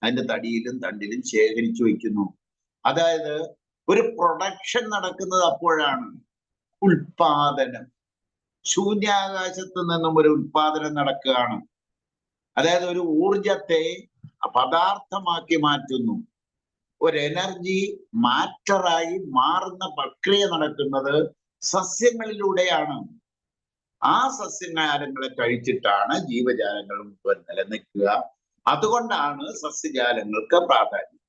അതിന്റെ തടിയിലും തണ്ടിലും ശേഖരിച്ചു വയ്ക്കുന്നു. അതായത് ഒരു പ്രൊഡക്ഷൻ നടക്കുന്നത് അപ്പോഴാണ്. ഉൽപാദനം, ശൂന്യാകാശത്ത് നിന്നും ഒരു ഉൽപാദനം നടക്കുകയാണ്. അതായത് ഒരു ഊർജത്തെ പദാർത്ഥമാക്കി മാറ്റുന്നു. ഒരു എനർജി മാറ്ററായി മാറുന്ന പ്രക്രിയ നടക്കുന്നത് സസ്യങ്ങളിലൂടെയാണ്. ആ സസ്യജാലങ്ങളെ കഴിച്ചിട്ടാണ് ജീവജാലങ്ങൾ മുഴുവൻ നിലനിൽക്കുക. അതുകൊണ്ടാണ് സസ്യജാലങ്ങൾക്ക് പ്രാധാന്യം.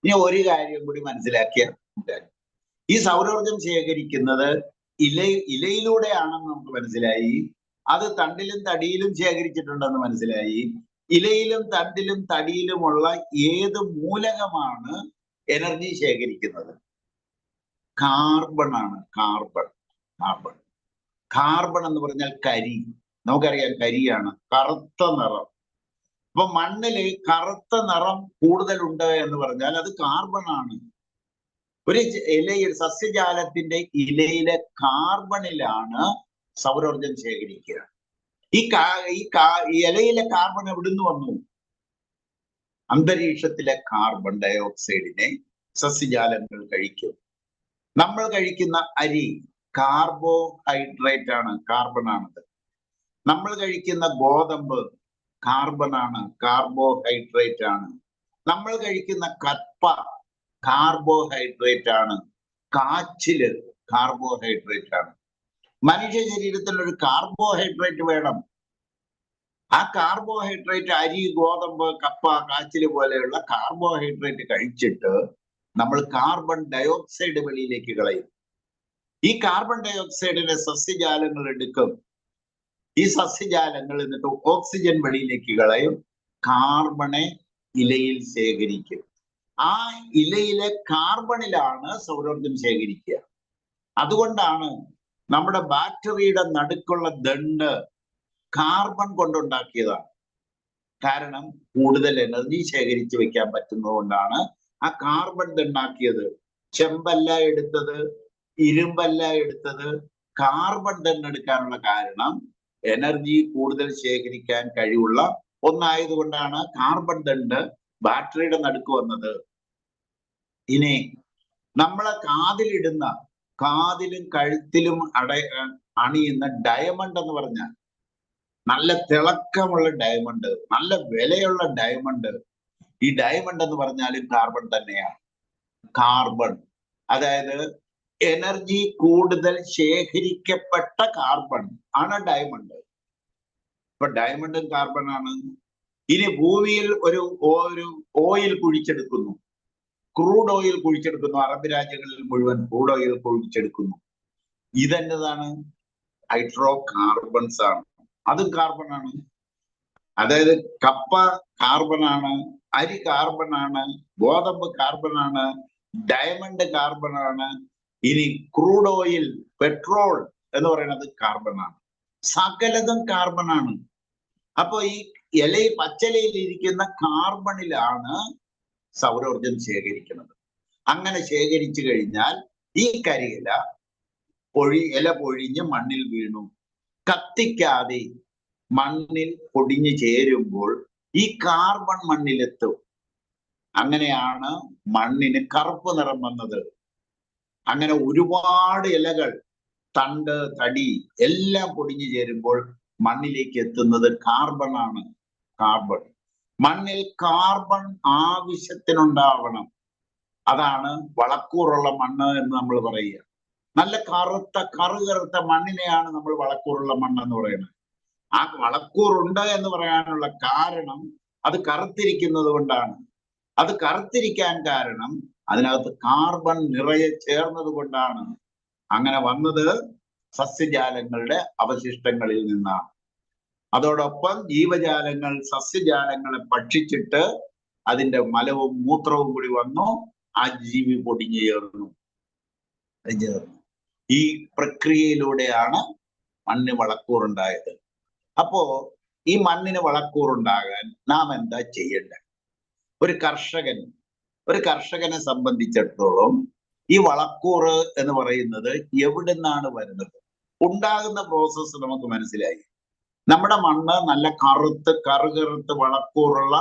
ഇനി ഒരു കാര്യം കൂടി മനസ്സിലാക്കിയ, ഈ സൗരോർജം ശേഖരിക്കുന്നത് ഇലയിലൂടെയാണെന്ന് നമുക്ക് മനസ്സിലായി. അത് തണ്ടിലും തടിയിലും ശേഖരിച്ചിട്ടുണ്ടെന്ന് മനസ്സിലായി. ഇലയിലും തണ്ടിലും തടിയിലുമുള്ള ഏത് മൂലകമാണ് എനർജി ശേഖരിക്കുന്നത്? കാർബൺ ആണ്. കാർബൺ എന്ന് പറഞ്ഞാൽ കരി. നമുക്കറിയാം കരിയാണ്, കറുത്ത നിറം. അപ്പൊ മണ്ണില് കറുത്ത നിറം കൂടുതലുണ്ട് എന്ന് പറഞ്ഞാൽ അത് കാർബൺ ആണ്. ഒരു ഇലയിൽ, സസ്യജാലത്തിന്റെ ഇലയിലെ കാർബണിലാണ് സൗരോർജം ശേഖരിക്കുക. ഈ ഇലയിലെ കാർബൺ എവിടുന്ന് വന്നു? അന്തരീക്ഷത്തിലെ കാർബൺ ഡയോക്സൈഡിനെ സസ്യജാലങ്ങൾ കഴിക്കും. നമ്മൾ കഴിക്കുന്ന അരി കാർബോഹൈഡ്രേറ്റ് ആണ്, കാർബൺ ആണത്. നമ്മൾ കഴിക്കുന്ന ഗോതമ്പ് കാർബൺ ആണ്, കാർബോഹൈഡ്രേറ്റ് ആണ്. നമ്മൾ കഴിക്കുന്ന കപ്പ കാർബോഹൈഡ്രേറ്റ് ആണ്. കാച്ചില് കാർബോഹൈഡ്രേറ്റ് ആണ്. മനുഷ്യ ശരീരത്തിൽ ഒരു കാർബോഹൈഡ്രേറ്റ് വേണം. ആ കാർബോഹൈഡ്രേറ്റ് അരി, ഗോതമ്പ്, കപ്പ, കാച്ചില് പോലെയുള്ള കാർബോഹൈഡ്രേറ്റ് കഴിച്ചിട്ട് നമ്മൾ കാർബൺ ഡയോക്സൈഡ് വെളിയിലേക്ക് കളയും. ഈ കാർബൺ ഡയോക്സൈഡിനെ സസ്യജാലങ്ങൾ എടുക്കും. ഈ സസ്യജാലങ്ങൾ എന്നിട്ട് ഓക്സിജൻ വെളിയിലേക്ക് കളയും, കാർബണെ ഇലയിൽ ശേഖരിക്കും. ആ ഇലയിലെ കാർബണിലാണ് സൗരോർജം ശേഖരിക്കുക. അതുകൊണ്ടാണ് നമ്മുടെ ബാറ്ററിയുടെ നടുക്കുള്ള ദണ്ട് കാർബൺ കൊണ്ടുണ്ടാക്കിയതാണ്. കാരണം കൂടുതൽ എനർജി ശേഖരിച്ചു വെക്കാൻ പറ്റുന്നതുകൊണ്ടാണ് ആ കാർബൺ ദണ്ടാക്കിയത്. ചെമ്പല്ല എടുത്തത്, ഇരുമ്പല്ല എടുത്തത്, കാർബൺ ദണ്ടെടുക്കാനുള്ള കാരണം എനർജി കൂടുതൽ ശേഖരിക്കാൻ കഴിവുള്ള ഒന്നായതുകൊണ്ടാണ് കാർബൺ ദണ്ട് ബാറ്ററിയുടെ നടുക്ക് വന്നത്. ഇനി നമ്മളെ കാതിലിടുന്ന, കാതിലും കഴുത്തിലും അണിയുന്ന ഡയമണ്ട് എന്ന് പറഞ്ഞാൽ നല്ല തിളക്കമുള്ള ഡയമണ്ട്, നല്ല വിലയുള്ള ഡയമണ്ട്, ഈ ഡയമണ്ട് എന്ന് പറഞ്ഞാലും കാർബൺ തന്നെയാണ്. കാർബൺ അതായത് എനർജി കൂടുതൽ ശേഖരിക്കപ്പെട്ട കാർബൺ ആണ് ഡയമണ്ട്. ഇപ്പൊ ഡയമണ്ടും കാർബൺ ആണ്. ഇനി ഭൂമിയിൽ ഒരു ഓയിൽ കുഴിച്ചെടുക്കുന്നു, ക്രൂഡ് ഓയിൽ കുഴിച്ചെടുക്കുന്നു. അറബ് രാജ്യങ്ങളിൽ മുഴുവൻ ക്രൂഡ് ഓയിൽ കുഴിച്ചെടുക്കുന്നു. ഇതെന്നതാണ്? ഹൈഡ്രോ കാർബൺസ് ആണ്. അതും കാർബൺ ആണ്. അതായത് കപ്പ കാർബൺ ആണ്, അരി കാർബൺ ആണ്, ഗോതമ്പ് കാർബൺ ആണ്, ഡയമണ്ട് കാർബൺ ആണ്. ഇനി ക്രൂഡ് ഓയിൽ, പെട്രോൾ എന്ന് പറയുന്നത് കാർബൺ ആണ്. സകലതും കാർബൺ ആണ്. അപ്പൊ ഈ പച്ചിലയിൽ ഇരിക്കുന്ന കാർബണിലാണ് സൗരോർജം ശേഖരിക്കുന്നത്. അങ്ങനെ ശേഖരിച്ചു കഴിഞ്ഞാൽ ഈ കരിയില ഇല പൊഴിഞ്ഞ് മണ്ണിൽ വീണു, കത്തിക്കാതെ മണ്ണിൽ പൊടിഞ്ഞു ചേരുമ്പോൾ ഈ കാർബൺ മണ്ണിലെത്തും. അങ്ങനെയാണ് മണ്ണിന് കറുപ്പ് നിറം വന്നത്. അങ്ങനെ ഒരുപാട് ഇലകൾ, തണ്ട്, തടി എല്ലാം പൊടിഞ്ഞു ചേരുമ്പോൾ മണ്ണിലേക്ക് എത്തുന്നത് കാർബൺ ആണ്. കാർബൺ മണ്ണിൽ കാർബൺ ആവശ്യത്തിനുണ്ടാവണം. അതാണ് വളക്കൂറുള്ള മണ്ണ് എന്ന് നമ്മൾ പറയുക. നല്ല കറുത്ത മണ്ണിനെയാണ് നമ്മൾ വളക്കൂറുള്ള മണ്ണ് എന്ന് പറയുന്നത്. ആ വളക്കൂറുണ്ട് എന്ന് പറയാനുള്ള കാരണം അത് കറുത്തിരിക്കുന്നത് കൊണ്ടാണ്. അത് കറുത്തിരിക്കാൻ കാരണം അതിനകത്ത് കാർബൺ നിറയെ ചേർന്നത് കൊണ്ടാണ്. അങ്ങനെ വന്നത് സസ്യജാലങ്ങളുടെ അവശിഷ്ടങ്ങളിൽ നിന്നാണ്. അതോടൊപ്പം ജീവജാലങ്ങൾ സസ്യജാലങ്ങളെ ഭക്ഷിച്ചിട്ട് അതിന്റെ മലവും മൂത്രവും കൂടി വന്നു, ആ ജീവി പൊടിഞ്ഞു ചേർന്നു. ഈ പ്രക്രിയയിലൂടെയാണ് മണ്ണിന് വളക്കൂറുണ്ടായത്. അപ്പോ ഈ മണ്ണിന് വളക്കൂറുണ്ടാകാൻ നാം എന്താ ചെയ്യേണ്ടത്? ഒരു കർഷകനെ സംബന്ധിച്ചിടത്തോളം ഈ വളക്കൂറ് എന്ന് പറയുന്നത് എവിടെ നിന്നാണ് വരുന്നത്? ഉണ്ടാകുന്ന പ്രോസസ്സ് നമുക്ക് മനസ്സിലായി. നമ്മുടെ മണ്ണ് നല്ല കറുകറുത്ത് വളക്കൂറുള്ള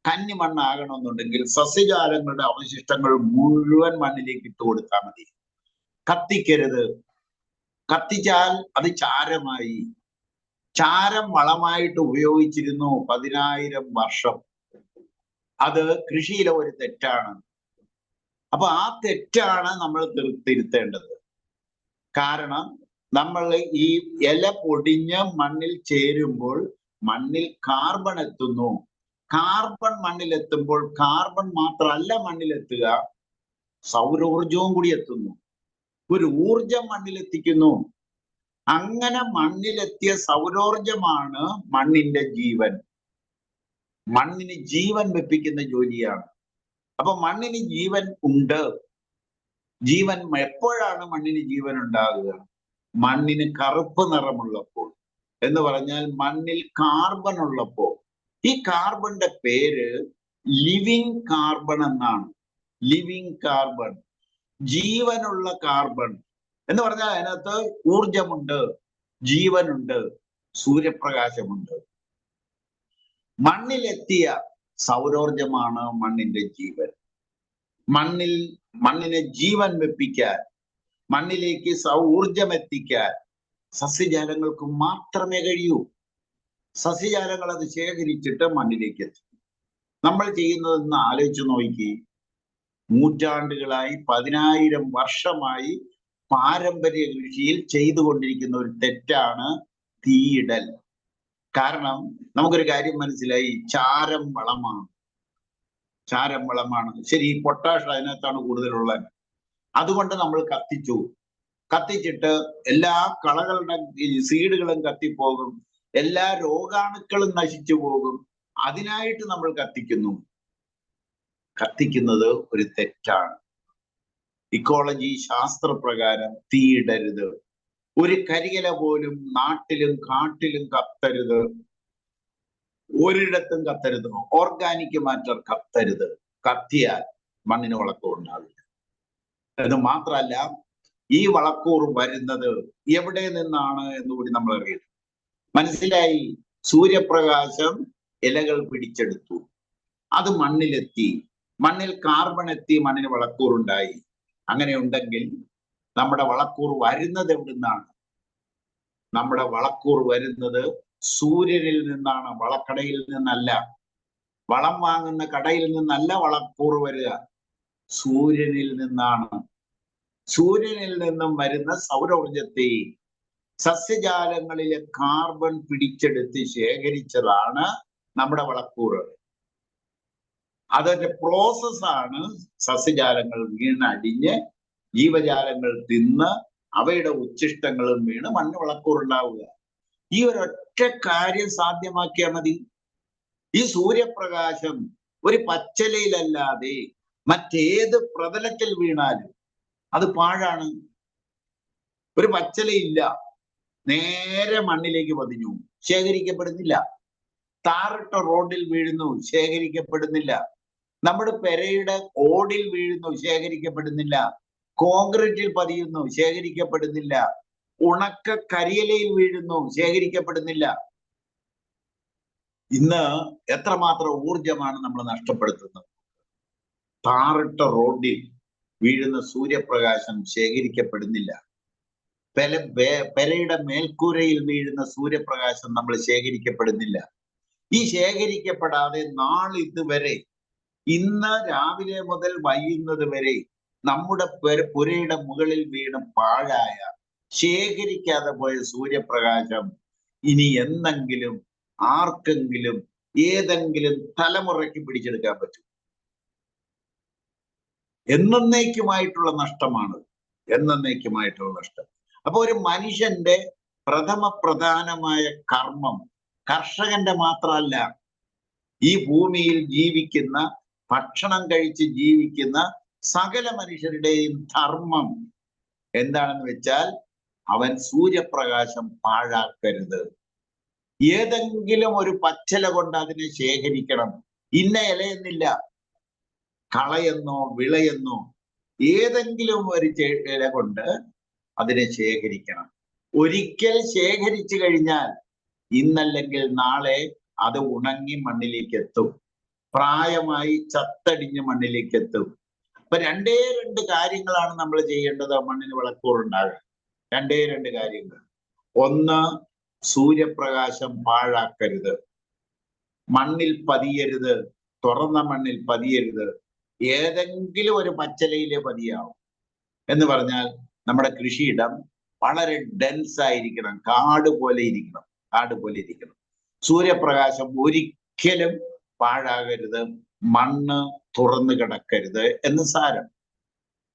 കന്നി മണ്ണാകണമെന്നുണ്ടെങ്കിൽ സസ്യജാലങ്ങളുടെ അവശിഷ്ടങ്ങൾ മുഴുവൻ മണ്ണിലേക്ക് ഇട്ട് കൊടുത്താൽ മതി. കത്തിക്കരുത്. കത്തിച്ചാൽ അത് ചാരമായി. ചാരം വളമായിട്ട് ഉപയോഗിച്ചിരുന്നു 10,000 വർഷം. അത് കൃഷിയിലെ ഒരു തെറ്റാണ്. അപ്പൊ ആ തെറ്റാണ് നമ്മൾ തിരുത്തേണ്ടത്. കാരണം നമ്മൾ ഈ ഇല പൊടിഞ്ഞ് മണ്ണിൽ ചേരുമ്പോൾ മണ്ണിൽ കാർബൺ എത്തുന്നു. കാർബൺ മണ്ണിലെത്തുമ്പോൾ കാർബൺ മാത്രമല്ല മണ്ണിലെത്തുക, സൗരോർജവും കൂടി എത്തുന്നു. ഒരു ഊർജം മണ്ണിലെത്തിക്കുന്നു. അങ്ങനെ മണ്ണിലെത്തിയ സൗരോർജമാണ് മണ്ണിന്റെ ജീവൻ. മണ്ണിന് ജീവൻ വെപ്പിക്കുന്ന ജോലിയാണ്. അപ്പൊ മണ്ണിന് ജീവൻ ഉണ്ട്. ജീവൻ എപ്പോഴാണ് മണ്ണിന് ജീവൻ ഉണ്ടാകുക? മണ്ണിന് കറുപ്പ് നിറമുള്ളപ്പോൾ, എന്ന് പറഞ്ഞാൽ മണ്ണിൽ കാർബൺ ഉള്ളപ്പോൾ. ഈ കാർബണിന്റെ പേര് ലിവിങ് കാർബൺ എന്നാണ്. ലിവിങ് കാർബൺ, ജീവനുള്ള കാർബൺ എന്ന് പറഞ്ഞാൽ അതിനകത്ത് ഊർജമുണ്ട്, ജീവനുണ്ട്, സൂര്യപ്രകാശമുണ്ട്. മണ്ണിലെത്തിയ സൗരോർജമാണ് മണ്ണിന്റെ ജീവൻ. മണ്ണിനെ ജീവൻ വെപ്പിക്കാൻ, മണ്ണിലേക്ക് ഊർജം എത്തിക്കാൻ സസ്യജാലങ്ങൾക്ക് മാത്രമേ കഴിയൂ. സസ്യജാലങ്ങൾ അത് ശേഖരിച്ചിട്ട് മണ്ണിലേക്ക് എത്തും. നമ്മൾ ചെയ്യുന്നതെന്ന് ആലോചിച്ച് നോക്കി. നൂറ്റാണ്ടുകളായി 10,000 വർഷമായി പാരമ്പര്യ കൃഷിയിൽ ചെയ്തുകൊണ്ടിരിക്കുന്ന ഒരു തെറ്റാണ് തീയിടൽ. കാരണം നമുക്കൊരു കാര്യം മനസ്സിലായി, ചാരം വളമാണ്. ശരി, പൊട്ടാഷ് അതിനകത്താണ് കൂടുതലുള്ളത്. അതുകൊണ്ട് നമ്മൾ കത്തിച്ചിട്ട് എല്ലാ കളകളുടെ സീഡുകളും കത്തിപ്പോകും, എല്ലാ രോഗാണുക്കളും നശിച്ചു പോകും. അതിനായിട്ട് നമ്മൾ കത്തിക്കുന്നത് ഒരു തെറ്റാണ്. ഇക്കോളജി ശാസ്ത്രപ്രകാരം തീയിടരുത്. ഒരു കരിയില പോലും നാട്ടിലും കാട്ടിലും കത്തരുത്, ഒരിടത്തും കത്തരുത്. Organic matter കത്തരുത്. കത്തിയാൽ മണ്ണിന് വളക്കൂർ ഉണ്ടാവില്ല. എന്ന് മാത്രമല്ല, ഈ വളക്കൂർ വരുന്നത് എവിടെ നിന്നാണ് എന്നുകൂടി നമ്മൾ അറിയണം. മനസ്സിലായി? സൂര്യപ്രകാശം ഇലകൾ പിടിച്ചെടുത്തു, അത് മണ്ണിലെത്തി, മണ്ണിൽ കാർബൺ എത്തി, മണ്ണിന് വളക്കൂർ ഉണ്ടായി. അങ്ങനെ ഉണ്ടെങ്കിൽ നമ്മുടെ വളക്കൂർ വരുന്നത് എവിടുന്നാണ്? നമ്മുടെ വളക്കൂർ വരുന്നത് സൂര്യനിൽ നിന്നാണ്, വളക്കടയിൽ നിന്നല്ല. വളം വാങ്ങുന്ന കടയിൽ നിന്നല്ല വളക്കൂർ വരിക, സൂര്യനിൽ നിന്നാണ്. സൂര്യനിൽ നിന്നും വരുന്ന സൗരോർജത്തെ സസ്യജാലങ്ങളിലെ കാർബൺ പിടിച്ചെടുത്ത് ശേഖരിച്ചതാണ് നമ്മുടെ വളക്കൂർ. അതിന്റെ പ്രോസസ്സാണ് സസ്യജാലങ്ങൾ വീണടിഞ്ഞ് ജീവജാലങ്ങൾ തിന്ന് അവയുടെ ഉച്ഛിഷ്ടങ്ങളും വീണ് മണ്ണ് വളക്കൂർ ഉണ്ടാവുക. ഈ ഒരൊറ്റ കാര്യം സാധ്യമാക്കിയാൽ മതി. ഈ സൂര്യപ്രകാശം ഒരു പച്ചലയിലല്ലാതെ മറ്റേത് പ്രതലത്തിൽ വീണാലും അത് പാഴാണ്. ഒരു പച്ചലയില്ല, നേരെ മണ്ണിലേക്ക് പതിഞ്ഞു, ശേഖരിക്കപ്പെടുന്നില്ല. താറിട്ട റോഡിൽ വീഴുന്നു, ശേഖരിക്കപ്പെടുന്നില്ല. നമ്മുടെ പെരയുടെ ഓടിൽ വീഴുന്നു, ശേഖരിക്കപ്പെടുന്നില്ല. കോൺക്രീറ്റിൽ പതിയുന്നു, ശേഖരിക്കപ്പെടുന്നില്ല. ഉണക്ക കരിയിലയിൽ വീഴുന്നു, ശേഖരിക്കപ്പെടുന്നില്ല. ഇന്ന് എത്രമാത്രം ഊർജമാണ് നമ്മൾ നഷ്ടപ്പെടുത്തുന്നത്. താറിട്ട റോഡിൽ വീഴുന്ന സൂര്യപ്രകാശം ശേഖരിക്കപ്പെടുന്നില്ല. പെരയുടെ മേൽക്കൂരയിൽ വീഴുന്ന സൂര്യപ്രകാശം നമ്മൾ ശേഖരിക്കപ്പെടുന്നില്ല. ഈ ശേഖരിക്കപ്പെടാതെ നാളിതുവരെ, ഇന്ന് രാവിലെ മുതൽ വൈകുന്നത് വരെ നമ്മുടെ പുരയുടെ മുകളിൽ വീണ് പാഴായ, ശേഖരിക്കാതെ പോയ സൂര്യപ്രകാശം ഇനി എന്നെങ്കിലും ആർക്കെങ്കിലും ഏതെങ്കിലും തലമുറയ്ക്ക് പിടിച്ചെടുക്കാൻ പറ്റും? എന്നേക്കുമായിട്ടുള്ള നഷ്ടമാണ്, എന്നേക്കുമായിട്ടുള്ള നഷ്ടം. അപ്പൊ ഒരു മനുഷ്യന്റെ പ്രധാനമായ കർമ്മം, കർഷകന്റെ മാത്രമല്ല, ഈ ഭൂമിയിൽ ജീവിക്കുന്ന, ഭക്ഷണം കഴിച്ച് ജീവിക്കുന്ന സകല മനുഷ്യരുടെയും ധർമ്മം എന്താണെന്ന് വെച്ചാൽ, അവൻ സൂര്യപ്രകാശം പാഴാക്കരുത്. ഏതെങ്കിലും ഒരു പച്ചില കൊണ്ട് അതിനെ ശേഖരിക്കണം. ഇന്ന ഇലയെന്നില്ല, കളയെന്നോ വിളയെന്നോ ഏതെങ്കിലും ഒരു ഇല കൊണ്ട് അതിനെ ശേഖരിക്കണം. ഒരിക്കൽ ശേഖരിച്ചു കഴിഞ്ഞാൽ ഇന്നല്ലെങ്കിൽ നാളെ അത് ഉണങ്ങി മണ്ണിലേക്ക് എത്തും, പ്രായമായി ചത്തടിഞ്ഞ് മണ്ണിലേക്ക് എത്തും. അപ്പൊ രണ്ടേ രണ്ട് കാര്യങ്ങളാണ് നമ്മൾ ചെയ്യേണ്ടത് മണ്ണിന് വളക്കൂർ ഉണ്ടാകാൻ. രണ്ടേ രണ്ട് കാര്യങ്ങൾ. ഒന്ന്, സൂര്യപ്രകാശം പാഴാക്കരുത്, മണ്ണിൽ പതിയരുത്, തുറന്ന മണ്ണിൽ പതിയരുത്. ഏതെങ്കിലും ഒരു പച്ചലയിലെ പതിയാവും. എന്ന് പറഞ്ഞാൽ നമ്മുടെ കൃഷിയിടം വളരെ ഡെൻസ് ആയിരിക്കണം, കാട് പോലെ ഇരിക്കണം, കാട് പോലെ ഇരിക്കണം. സൂര്യപ്രകാശം ഒരിക്കലും പാഴാകരുത്, മണ്ണ് തുറന്നു കിടക്കരുത് എന്ന് സാരം.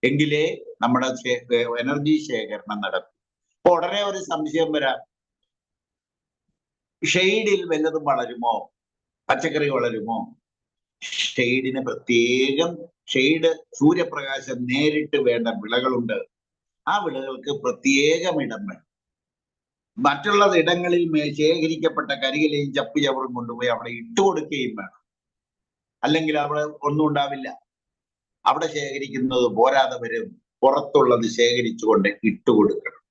എങ്കിലേ നമ്മുടെ എനർജി ശേഖരണം നടക്കും. അപ്പൊ ഉടനെ ഒരു സംശയം വരാം, ഷെയ്ഡിൽ വല്ലതും വളരുമോ, പച്ചക്കറി വളരുമോ? ഷെയ്ഡിന് പ്രത്യേകം ഷെയ്ഡ്, സൂര്യപ്രകാശം നേരിട്ട് വേണ്ട വിളകളുണ്ട്. ആ വിളകൾക്ക് പ്രത്യേകം ഇടം വേണം. മറ്റുള്ള ഇടങ്ങളിൽ ശേഖരിക്കപ്പെട്ട കരിയിലയും ചപ്പു ചവറും കൊണ്ടുപോയി അവിടെ ഇട്ടുകൊടുക്കുകയും വേണം. അല്ലെങ്കിൽ അവിടെ ഒന്നും ഉണ്ടാവില്ല. അവിടെ ശേഖരിക്കുന്നത് പോരാതെ വരും, പുറത്തുള്ളത് ശേഖരിച്ചുകൊണ്ട് ഇട്ടുകൊടുക്കണം.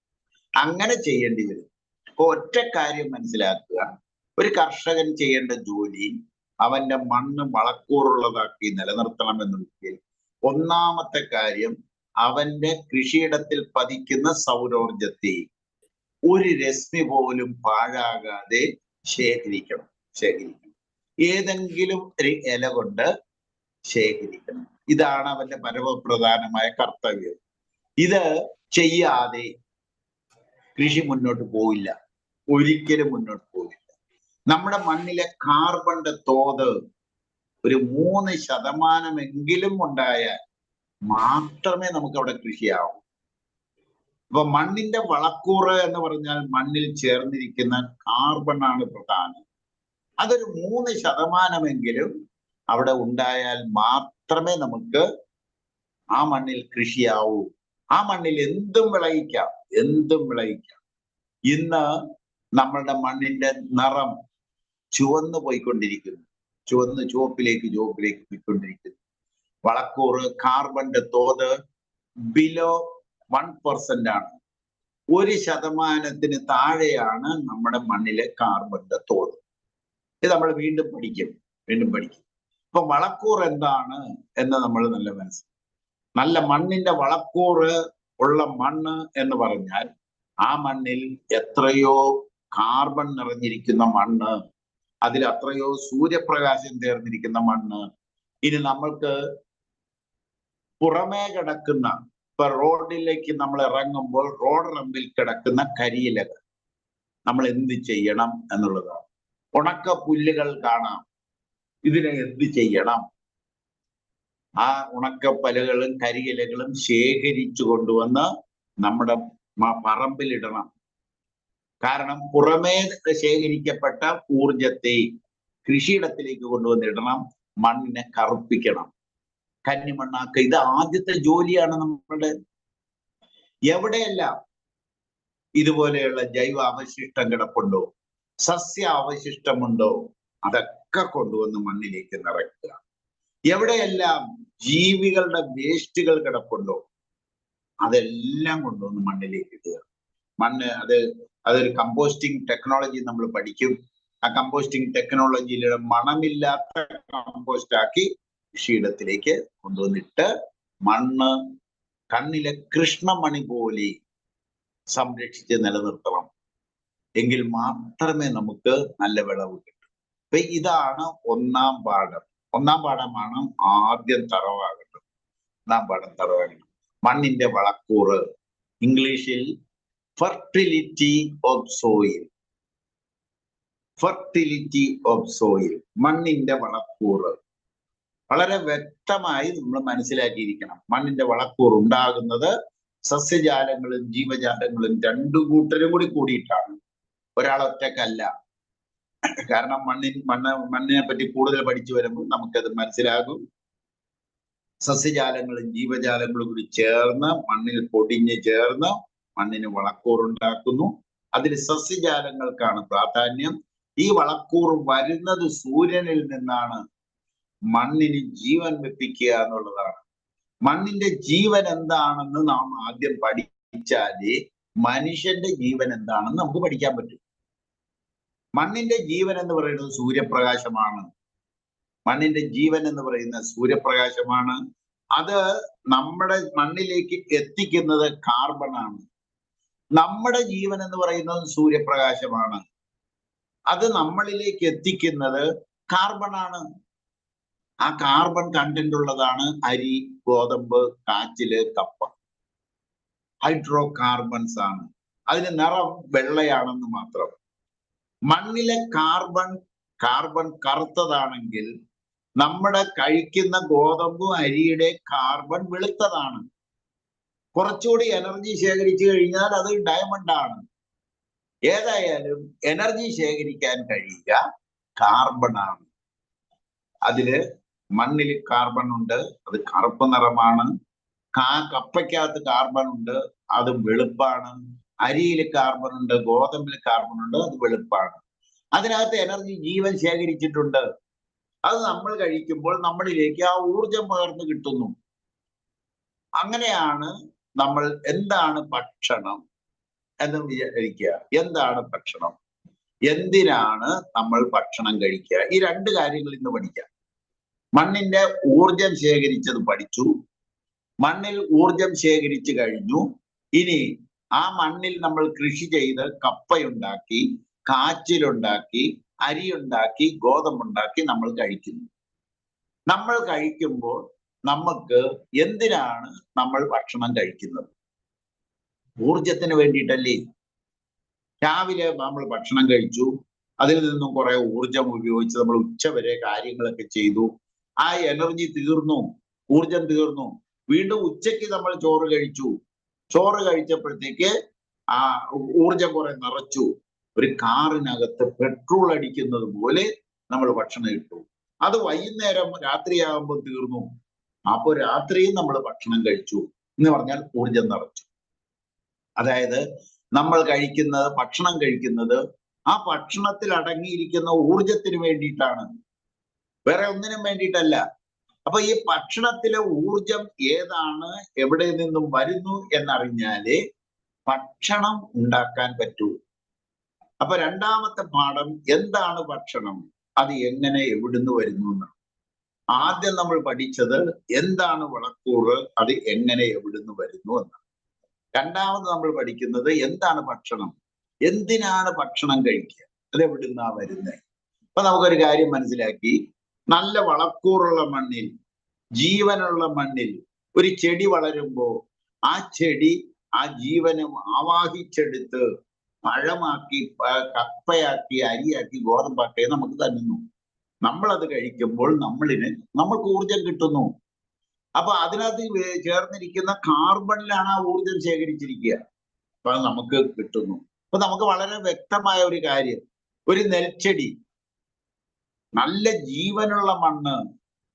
അങ്ങനെ ചെയ്യേണ്ടി വരും. അപ്പൊ ഒറ്റ കാര്യം മനസ്സിലാക്കുക, ഒരു കർഷകൻ ചെയ്യേണ്ട ജോലി അവന്റെ മണ്ണ് വളക്കൂറുള്ളതാക്കി നിലനിർത്തണമെന്നുണ്ടെങ്കിൽ ഒന്നാമത്തെ കാര്യം, അവന്റെ കൃഷിയിടത്തിൽ പതിക്കുന്ന സൗരോർജത്തെ ഒരു രശ്മി പോലും പാഴാകാതെ ശേഖരിക്കണം. ഏതെങ്കിലും ഒരു ഇല കൊണ്ട് ശേഖരിക്കണം. ഇതാണ് അവന്റെ പരമപ്രധാനമായ കർത്തവ്യം. ഇത് ചെയ്യാതെ കൃഷി മുന്നോട്ട് പോവില്ല, ഒരിക്കലും മുന്നോട്ട് പോവില്ല. നമ്മുടെ മണ്ണിലെ കാർബണിന്റെ തോത് ഒരു 3% ഉണ്ടായാൽ മാത്രമേ നമുക്ക് അവിടെ കൃഷിയാവൂ. അപ്പൊ മണ്ണിന്റെ വളക്കൂറ് എന്ന് പറഞ്ഞാൽ മണ്ണിൽ ചേർന്നിരിക്കുന്ന കാർബണാണ് പ്രധാനം. അതൊരു 3% അവിടെ ഉണ്ടായാൽ മാത്രമേ നമുക്ക് ആ മണ്ണിൽ കൃഷിയാവൂ. ആ മണ്ണിൽ എന്തും വിളയിക്കാം, എന്തും വിളയിക്കാം. ഇന്ന് നമ്മളുടെ മണ്ണിന്റെ നിറം ചുവന്നു പോയിക്കൊണ്ടിരിക്കുന്നു. ചുവപ്പിലേക്ക് പോയിക്കൊണ്ടിരിക്കുന്നു. വളക്കൂറ് കാർബണിന്റെ തോത് ബിലോ 1% ആണ്. 1% താഴെയാണ് നമ്മുടെ മണ്ണിലെ കാർബണിന്റെ തോത്. ഇത് നമ്മൾ വീണ്ടും പഠിക്കും. ഇപ്പൊ വളക്കൂറ് എന്താണ് എന്ന് നമ്മൾ നല്ല മനസ്സിലാക്കും. നല്ല മണ്ണിന്റെ വളക്കൂറ് ഉള്ള മണ്ണ് എന്ന് പറഞ്ഞാൽ ആ മണ്ണിൽ എത്രയോ കാർബൺ നിറഞ്ഞിരിക്കുന്ന മണ്ണ്, അതിൽ അത്രയോ സൂര്യപ്രകാശം ചേർന്നിരിക്കുന്ന മണ്ണ്. ഇനി നമ്മൾക്ക് പുറമേ കിടക്കുന്ന, ഇപ്പൊ റോഡിലേക്ക് നമ്മൾ ഇറങ്ങുമ്പോൾ റോഡ് റമ്പിൽ കിടക്കുന്ന കരിയിലകൾ നമ്മൾ എന്ത് ചെയ്യണം എന്നുള്ളതാണ്. ഉണക്ക പുല്ലുകൾ കാണാം. ഇതിനെ എന്ത് ചെയ്യണം? ആ ഉണക്കപ്പലകളും കരിയിലകളും ശേഖരിച്ചു കൊണ്ടുവന്ന് നമ്മുടെ പറമ്പിലിടണം. കാരണം പുറമേ ശേഖരിക്കപ്പെട്ട ഊർജത്തെ കൃഷിയിടത്തിലേക്ക് കൊണ്ടുവന്നിടണം. മണ്ണിനെ കറുപ്പിക്കണം, കന്നിമണ്ണാക്കുക. ഇത് ആദ്യത്തെ ജോലിയാണ് നമ്മുടെ. എവിടെയെല്ലാം ഇതുപോലെയുള്ള ജൈവ അവശിഷ്ടം കിടപ്പുണ്ടോ, സസ്യ അവശിഷ്ടമുണ്ടോ, അതൊക്കെ കൊണ്ടുവന്ന് മണ്ണിലേക്ക് നിറയ്ക്കുക. എവിടെയെല്ലാം ജീവികളുടെ വേസ്റ്റുകൾ കിടപ്പുണ്ടോ അതെല്ലാം കൊണ്ടുവന്ന് മണ്ണിലേക്ക് ഇടുക. അതൊരു കമ്പോസ്റ്റിംഗ് ടെക്നോളജി നമ്മൾ പഠിക്കും. ആ കമ്പോസ്റ്റിംഗ് ടെക്നോളജിയിലൂടെ മണമില്ലാത്ത കമ്പോസ്റ്റ് ആക്കി കൃഷിയിടത്തിലേക്ക് കൊണ്ടുവന്നിട്ട് മണ്ണ് കണ്ണിലെ കൃഷ്ണമണി പോലെ സംരക്ഷിച്ച് നിലനിർത്തണം. എങ്കിൽ മാത്രമേ നമുക്ക് നല്ല വിളവ് കിട്ടൂ. അപ്പൊ ഇതാണ് ഒന്നാം പാഠം. ഒന്നാം പാഠമാണ് ആദ്യം തറവാകേണ്ടത്. മണ്ണിന്റെ വളക്കൂറ്, ഇംഗ്ലീഷിൽ ഫെർട്ടിലിറ്റി ഓഫ് സോയിൽ. മണ്ണിന്റെ വളക്കൂറ് വളരെ വ്യക്തമായി നമ്മൾ മനസ്സിലാക്കിയിരിക്കണം. മണ്ണിന്റെ വളക്കൂറ് ഉണ്ടാകുന്നത് സസ്യജാലങ്ങളും ജീവജാലങ്ങളും രണ്ടു കൂട്ടരും കൂടിയിട്ടാണ്, ഒരാളൊറ്റക്കല്ല. കാരണം മണ്ണിനെ പറ്റി കൂടുതൽ പഠിച്ചു വരുമ്പോൾ നമുക്കത് മനസ്സിലാകും. സസ്യജാലങ്ങളും ജീവജാലങ്ങളും കൂടി ചേർന്ന് മണ്ണിൽ പൊടിഞ്ഞ് ചേർന്ന് മണ്ണിന് വളക്കൂറുണ്ടാക്കുന്നു. അതിൽ സസ്യജാലങ്ങൾക്കാണ് പ്രാധാന്യം. ഈ വളക്കൂറ് വരുന്നത് സൂര്യനിൽ നിന്നാണ്. മണ്ണിന് ജീവൻ വെപ്പിക്കുക എന്നുള്ളതാണ്. മണ്ണിന്റെ ജീവൻ എന്താണെന്ന് നാം ആദ്യം പഠിച്ചാലേ മനുഷ്യന്റെ ജീവൻ എന്താണെന്ന് നമുക്ക് പഠിക്കാൻ പറ്റും. മണ്ണിന്റെ ജീവൻ എന്ന് പറയുന്നത് സൂര്യപ്രകാശമാണ്. അത് നമ്മുടെ മണ്ണിലേക്ക് എത്തിക്കുന്നത് കാർബണാണ്. നമ്മുടെ ജീവൻ എന്ന് പറയുന്നത് സൂര്യപ്രകാശമാണ്. അത് നമ്മളിലേക്ക് എത്തിക്കുന്നത് കാർബണാണ്. ആ കാർബൺ കണ്ടന്റ് ഉള്ളതാണ് അരി, ഗോതമ്പ്, കാച്ചില്, കപ്പ. ഹൈഡ്രോ കാർബൺസ് ആണ്. അതിന് നിറം വെള്ളയാണെന്ന് മാത്രം. മണ്ണിലെ കാർബൺ കറുത്തതാണെങ്കിൽ നമ്മുടെ കഴിക്കുന്ന ഗോതമ്പും അരിയുടെ കാർബൺ വെളുത്തതാണ്. കുറച്ചുകൂടി എനർജി ശേഖരിച്ചു കഴിഞ്ഞാൽ അത് ഡയമണ്ട് ആണ്. ഏതായാലും എനർജി ശേഖരിക്കാൻ കഴിയുക കാർബൺ ആണ്. അതില് മണ്ണിൽ കാർബൺ ഉണ്ട്, അത് കറുപ്പ് നിറമാണ്. കപ്പയ്ക്കകത്ത് കാർബൺ ഉണ്ട്, അത് വെളുപ്പാണ്. അരിയിൽ കാർബൺ ഉണ്ട്, ഗോതമ്പിൽ കാർബൺ ഉണ്ട്, അത് വെളുപ്പാണ്. അതിനകത്ത് എനർജി ജീവൻ ശേഖരിച്ചിട്ടുണ്ട്. അത് നമ്മൾ കഴിക്കുമ്പോൾ നമ്മളിലേക്ക് ആ ഊർജം പകർന്നു കിട്ടുന്നു. അങ്ങനെയാണ് നമ്മൾ എന്താണ് ഭക്ഷണം എന്ന് വിചാരിക്കുക. എന്താണ് ഭക്ഷണം, എന്തിനാണ് നമ്മൾ ഭക്ഷണം കഴിക്കുക? ഈ രണ്ട് കാര്യങ്ങൾ ഇന്ന് പഠിക്കാം. മണ്ണിന്റെ ഊർജം ശേഖരിച്ചത് പഠിച്ചു. മണ്ണിൽ ഊർജം ശേഖരിച്ചു കഴിഞ്ഞു. ഇനി ആ മണ്ണിൽ നമ്മൾ കൃഷി ചെയ്ത് കപ്പയുണ്ടാക്കി, കാച്ചിലുണ്ടാക്കി, അരിയുണ്ടാക്കി, ഗോതമ്പുണ്ടാക്കി നമ്മൾ കഴിക്കുന്നു. നമ്മൾ കഴിക്കുമ്പോൾ നമുക്ക് എന്തിനാണ് നമ്മൾ ഭക്ഷണം കഴിക്കുന്നത്? ഊർജത്തിന് വേണ്ടിയിട്ടല്ലേ? രാവിലെ നമ്മൾ ഭക്ഷണം കഴിച്ചു, അതിൽ നിന്നും കുറെ ഊർജം ഉപയോഗിച്ച് നമ്മൾ ഉച്ചവരെ കാര്യങ്ങളൊക്കെ ചെയ്തു. ആ എനർജി തീർന്നു, ഊർജം തീർന്നു. വീണ്ടും ഉച്ചയ്ക്ക് നമ്മൾ ചോറ് കഴിച്ചു. ചോറ് കഴിച്ചപ്പോഴത്തേക്ക് ആ ഊർജം കുറെ നിറച്ചു. ഒരു കാറിനകത്ത് പെട്രോൾ അടിക്കുന്നത് പോലെ നമ്മൾ ഭക്ഷണം ഇട്ടു. അത് വൈകുന്നേരം രാത്രിയാകുമ്പോൾ തീർന്നു. അപ്പോൾ രാത്രിയും നമ്മൾ ഭക്ഷണം കഴിച്ചു എന്ന് പറഞ്ഞാൽ ഊർജം നിറച്ചു. അതായത് നമ്മൾ ഭക്ഷണം കഴിക്കുന്നത് ആ ഭക്ഷണത്തിൽ അടങ്ങിയിരിക്കുന്ന ഊർജത്തിന് വേണ്ടിയിട്ടാണ്, വേറെ ഒന്നിനും വേണ്ടിയിട്ടല്ല. അപ്പൊ ഈ ഭക്ഷണത്തിലെ ഊർജം ഏതാണ്, എവിടെ നിന്നും വരുന്നു എന്നറിഞ്ഞാലേ ഭക്ഷണം ഉണ്ടാക്കാൻ പറ്റൂ. അപ്പൊ രണ്ടാമത്തെ പാഠം എന്താണ് ഭക്ഷണം, അത് എങ്ങനെ എവിടുന്ന് വരുന്നു എന്ന്. ആദ്യം നമ്മൾ പഠിച്ചത് എന്താണ് വളക്കൂറ്, അത് എങ്ങനെ എവിടുന്ന് വരുന്നു എന്ന്. രണ്ടാമത് നമ്മൾ പഠിക്കുന്നത് എന്താണ് ഭക്ഷണം, എന്തിനാണ് ഭക്ഷണം കഴിക്കുക, അത് എവിടുന്നാ വരുന്നത്. അപ്പൊ നമുക്കൊരു കാര്യം മനസ്സിലാക്കി, നല്ല വളക്കൂറുള്ള മണ്ണിൽ, ജീവനുള്ള മണ്ണിൽ ഒരു ചെടി വളരുമ്പോൾ ആ ചെടി ആ ജീവനം ആവാഹിച്ചെടുത്ത് പഴമാക്കി, കപ്പയാക്കി, അരിയാക്കി, ഗോതമ്പാക്കി നമുക്ക് തരുന്നു. നമ്മളത് കഴിക്കുമ്പോൾ നമ്മൾക്ക് ഊർജം കിട്ടുന്നു. അപ്പൊ അതിനകത്ത് ചേർന്നിരിക്കുന്ന കാർബണിലാണ് ആ ഊർജം ശേഖരിച്ചിരിക്കുക. അപ്പൊ അത് നമുക്ക് കിട്ടുന്നു. അപ്പൊ നമുക്ക് വളരെ വ്യക്തമായ ഒരു കാര്യം, ഒരു നെൽച്ചെടി, നല്ല ജീവനുള്ള മണ്ണ്,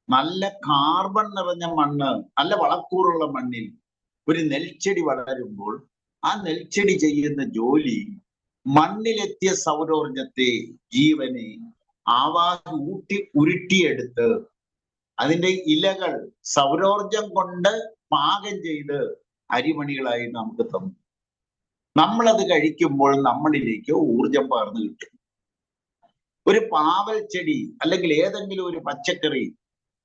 നല്ല കാർബൺ നിറഞ്ഞ മണ്ണ്, നല്ല വളക്കൂറുള്ള മണ്ണിൽ ഒരു നെൽച്ചെടി വളരുമ്പോൾ ആ നെൽച്ചെടി ചെയ്യുന്ന ജോലി മണ്ണിലെത്തിയ സൗരോർജത്തെ, ജീവനെ ഉരുട്ടിയെടുത്ത് അതിന്റെ ഇലകൾ സൗരോർജം കൊണ്ട് പാകം ചെയ്ത് അരിമണികളായി നമുക്ക് തന്നു. നമ്മളത് കഴിക്കുമ്പോൾ നമ്മളിലേക്ക് ഊർജം പകർന്നു കിട്ടും. ഒരു പാവൽ ചെടി അല്ലെങ്കിൽ ഏതെങ്കിലും ഒരു പച്ചക്കറി